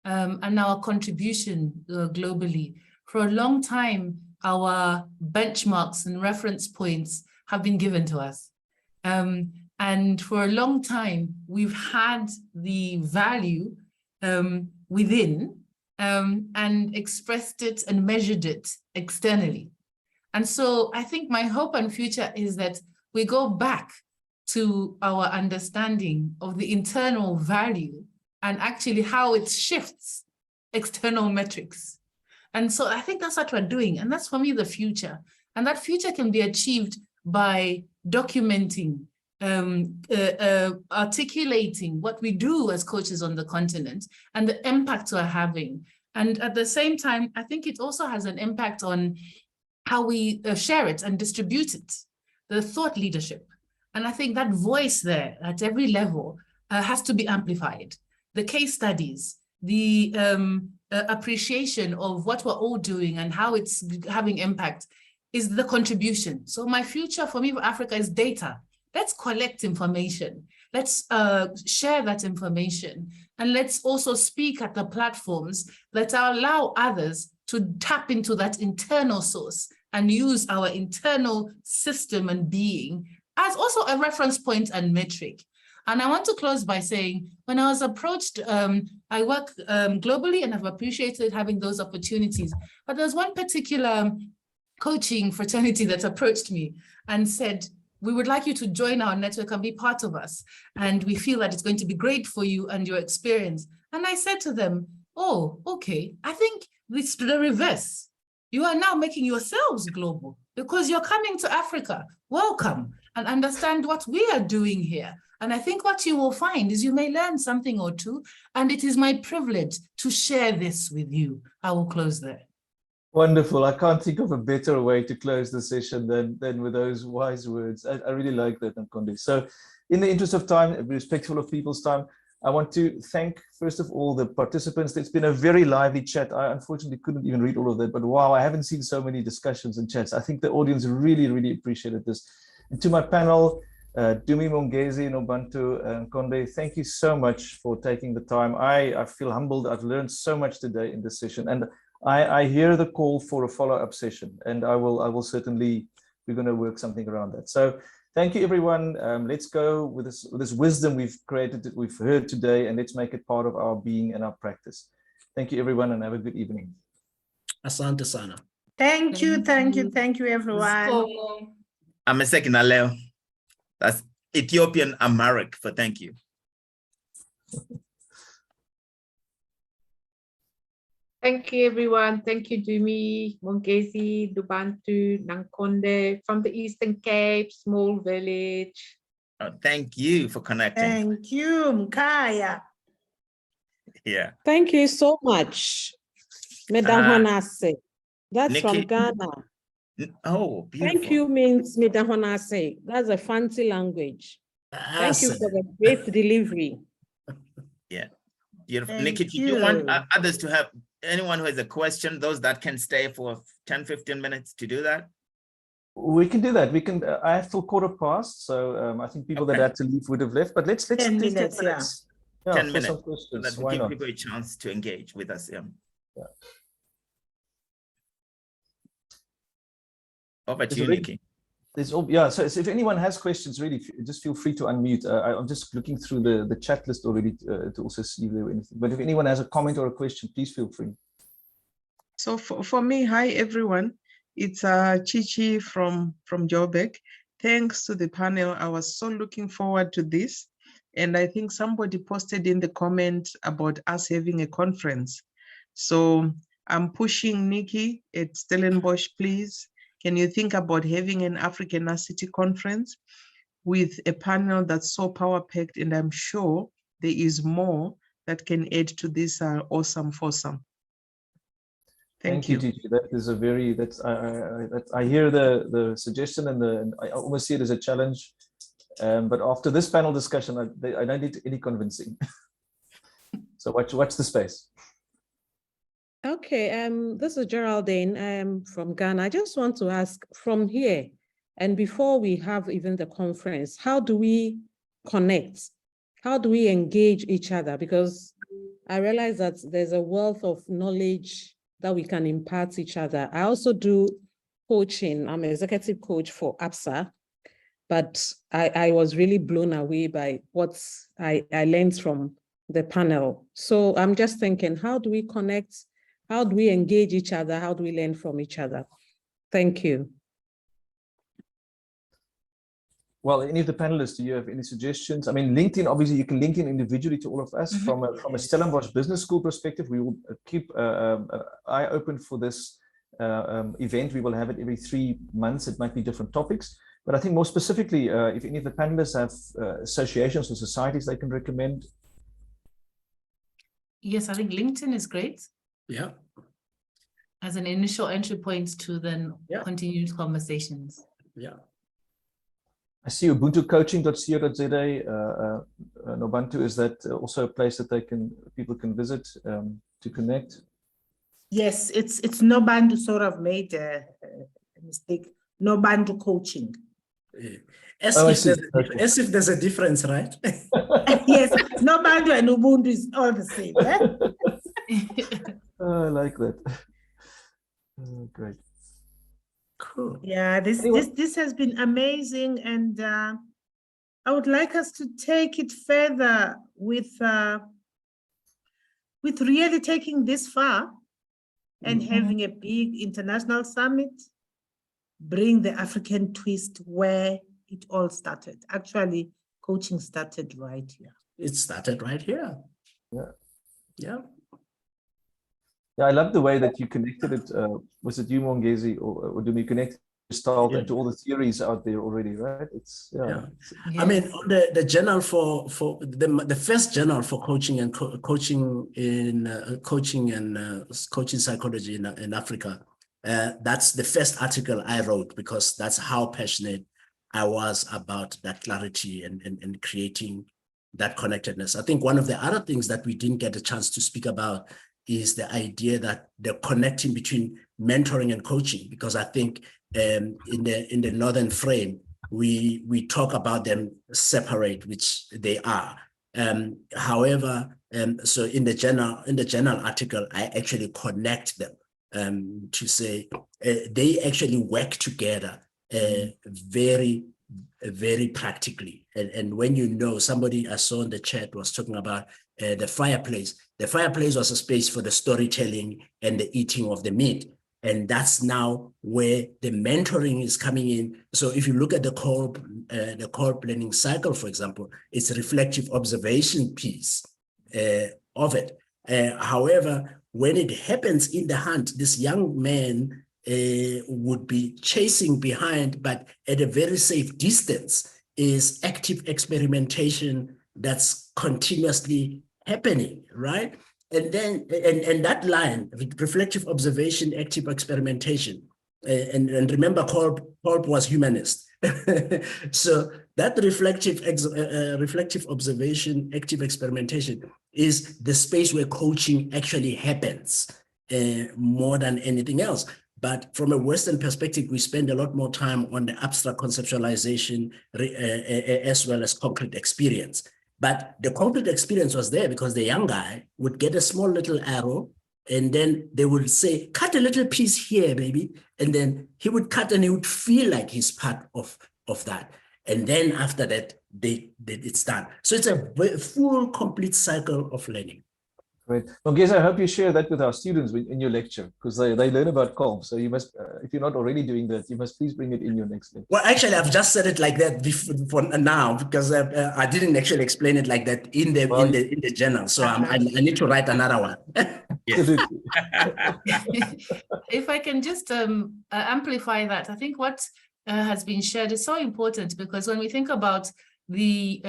and our contribution globally. For a long time, our benchmarks and reference points have been given to us. And for a long time, we've had the value within and expressed it and measured it externally. And so I think my hope and future is that we go back to our understanding of the internal value and actually how it shifts external metrics. And so I think that's what we're doing. And that's, for me, the future. And that future can be achieved by documenting, articulating what we do as coaches on the continent and the impact we're having. And at the same time, I think it also has an impact on how we share it and distribute it, the thought leadership. And I think that voice there at every level has to be amplified. The case studies, the appreciation of what we're all doing and how it's having impact is the contribution. So my future for me for Africa is data. Let's collect information. Let's share that information. And let's also speak at the platforms that allow others to tap into that internal source and use our internal system and being as also a reference point and metric. And I want to close by saying, when I was approached, I work globally and I've appreciated having those opportunities. But there's one particular coaching fraternity that approached me and said, we would like you to join our network and be part of us. And we feel that it's going to be great for you and your experience. And I said to them, oh, okay, I think it's the reverse. You are now making yourselves global because you're coming to Africa. Welcome and understand what we are doing here. And I think what you will find is you may learn something or two, and it is my privilege to share this with you. I will close there. Wonderful. I can't think of a better way to close the session than with those wise words. I really like that, Nkonde. So in the interest of time, respectful of people's time, I want to thank, first of all, the participants. It's been a very lively chat. I unfortunately couldn't even read all of that, but wow, I haven't seen so many discussions and chats. I think the audience really, really appreciated this. And to my panel, Dumi, Mongezi, Nobantu, and Nkonde, thank you so much for taking the time. I feel humbled. I've learned so much today in this session. And I hear the call for a follow-up session, and I will certainly, we're going to work something around that. So thank you, everyone. Let's go with this wisdom we've created, that we've heard today, and let's make it part of our being and our practice. Thank you, everyone, and have a good evening. Asante sana. Thank you, everyone. I'm a second Aleo. That's Ethiopian Amharic for thank you. Thank you, everyone. Thank you, Dumi, Mongezi, Dubantu, Nkonde from the Eastern Cape, small village. Thank you for connecting. Thank you, Mkaya. Yeah. Thank you so much, Madam Honase. That's Nicky, from Ghana. Oh, beautiful. Thank you means Madam Honase. That's a fancy language. Thank you for the great delivery. Yeah. Beautiful. Thank Nicky, do you want others to have, anyone who has a question, those that can stay for 10, 15 minutes to do that? We can do that. We can. I have till 15:15, so I think people that had to leave would have left. But let's 10 minutes, yeah. 10 minutes. Some questions. So that Why give not? people a chance to engage with us. Yeah. Over to you, Nicky. So if anyone has questions, really, just feel free to unmute. I'm just looking through the chat list already to also see if there were anything. But if anyone has a comment or a question, please feel free. So for me, hi everyone. It's Chichi from Joburg. Thanks to the panel. I was so looking forward to this. And I think somebody posted in the comment about us having a conference. So I'm pushing Nicky at Stellenbosch, please. Can you think about having an African City conference with a panel that's so power-packed, and I'm sure there is more that can add to this awesome foursome. Thank you. Gigi. That is a very, I hear the suggestion, and I almost see it as a challenge. But after this panel discussion, I don't need any convincing. So watch the space. Okay, this is Geraldine from Ghana. I just want to ask, from here and before we have even the conference, how do we connect? How do we engage each other? Because I realize that there's a wealth of knowledge that we can impart each other. I also do coaching. I'm an executive coach for APSA, but I was really blown away by what I learned from the panel. So I'm just thinking, how do we connect? How do we engage each other? How do we learn from each other? Thank you. Well, any of the panelists, do you have any suggestions? I mean, LinkedIn, obviously you can link in individually to all of us. From a Stellenbosch Business School perspective, we will keep an eye open for this event. We will have it every 3 months. It might be different topics, but I think more specifically, if any of the panelists have associations or societies they can recommend. Yes, I think LinkedIn is great. Yeah. As an initial entry point to then continued conversations. Yeah. I see ubuntucoaching.co.za. Nobantu, is that also a place that people can visit to connect? Yes, it's Nobantu sort of made a mistake. Nobantu coaching. As if there's a difference, right? Yes, Nobantu and Ubuntu is all the same. Eh? I like that. Great. Cool. Yeah, this has been amazing, and I would like us to take it further with really taking this far and having a big international summit, bring the African twist where it all started. Actually, coaching started right here. It started right here. Yeah. Yeah. Yeah, I love the way that you connected it. Was it you, Mongezi, or do we connect Gestalt and to all the theories out there already, right? It's Yeah. it's- I mean, the journal for the first journal for coaching and coaching psychology in Africa. That's the first article I wrote because that's how passionate I was about that clarity and creating that connectedness. I think one of the other things that we didn't get a chance to speak about is the idea that the connecting between mentoring and coaching, because I think in the Northern frame, we talk about them separate, which they are. However, so in the journal article, I actually connect them to say they actually work together very practically. And when you know, somebody I saw in the chat was talking about the fireplace. The fireplace was a space for the storytelling and the eating of the meat. And that's now where the mentoring is coming in. So if you look at the core planning cycle, for example, it's a reflective observation piece of it. However, when it happens in the hunt, this young man would be chasing behind, but at a very safe distance is active experimentation that's continuously happening, right? And then, and that line, reflective observation, active experimentation, and remember, Kolb was humanist. So that reflective observation, active experimentation is the space where coaching actually happens more than anything else. But from a Western perspective, we spend a lot more time on the abstract conceptualization as well as concrete experience. But the concrete experience was there because the young guy would get a small little arrow and then they would say, cut a little piece here, baby. And then he would cut and he would feel like he's part of that. And then after that, it's done. So it's a full, complete cycle of learning. Great. Mongezi, I hope you share that with our students in your lecture, because they learn about Kolb. So you must, if you're not already doing that, you must please bring it in your next lecture. Well, actually, I've just said it like that for now, because I didn't actually explain it like that in the journal. So I need to write another one. If I can just amplify that, I think what has been shared is so important, because when we think about the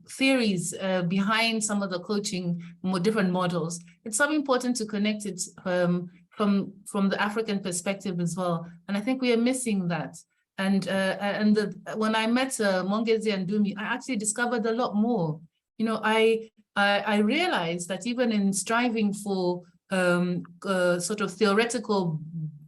theories behind some of the coaching different models, it's so important to connect it from the African perspective as well. And I think we are missing that. And when I met Mongezi and Dumi, I actually discovered a lot more. You know, I realized that even in striving for sort of theoretical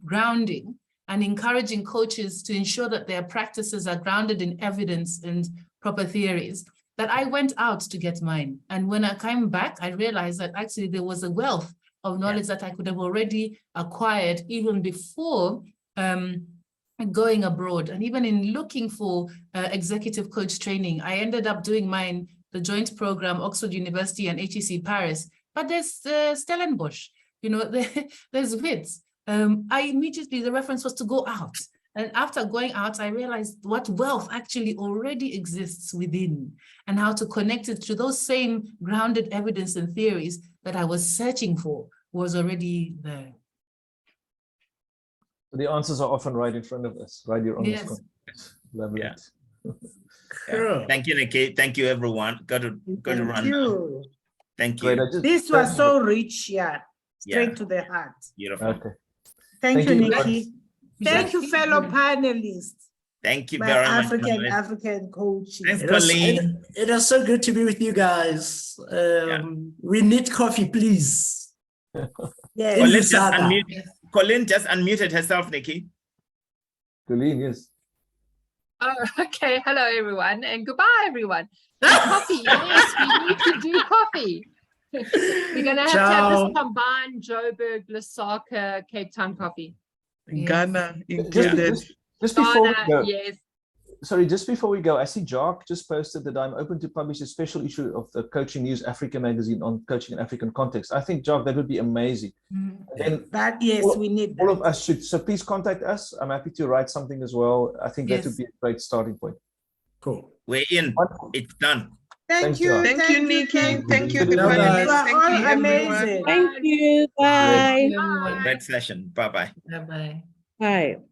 grounding and encouraging coaches to ensure that their practices are grounded in evidence and proper theories, that I went out to get mine. And when I came back, I realized that actually there was a wealth of knowledge that I could have already acquired even before going abroad. And even in looking for executive coach training, I ended up doing mine, the joint program, Oxford University and HEC Paris. But there's Stellenbosch, you know, there's WITS. Immediately the reference was to go out. And after going out, I realized what wealth actually already exists within and how to connect it to those same grounded evidence and theories that I was searching for was already there. The answers are often right in front of us, right here on the screen. Love it. Yeah. Thank you, Nicky. Thank you, everyone. Got to run now. Thank you. This was so rich, straight to the heart. Beautiful. Okay. Thank you, Nicky. Thank you, fellow panelists. Thank you very much. African coaches. Thanks, Colleen. It was so good to be with you guys. We need coffee, please. Yes. Colleen just unmuted herself, Nicky. Colleen, yes. Oh, okay. Hello, everyone, and goodbye, everyone. Coffee, yes, we need to do coffee. We're going to have this combined Joburg, Lusaka, Cape Town coffee. Ghana included. Just before we go, yes. sorry, just before we go, I see Jock just posted that I'm open to publish a special issue of the Coaching News Africa magazine on coaching in African context. I think, Jock, that would be amazing. And That, yes, all, we need all of that. us should. So please contact us. I'm happy to write something as well. I think that Yes. would be a great starting point. Cool. We're in. It's done. Thank Thanks, you. Jock. Thank you, Nikki. Thank you, the Bye-bye. panelists. You are Thank all you, everyone. amazing. Thank you. Bye. Everyone. Great session. Bye-bye. Bye-bye. Bye.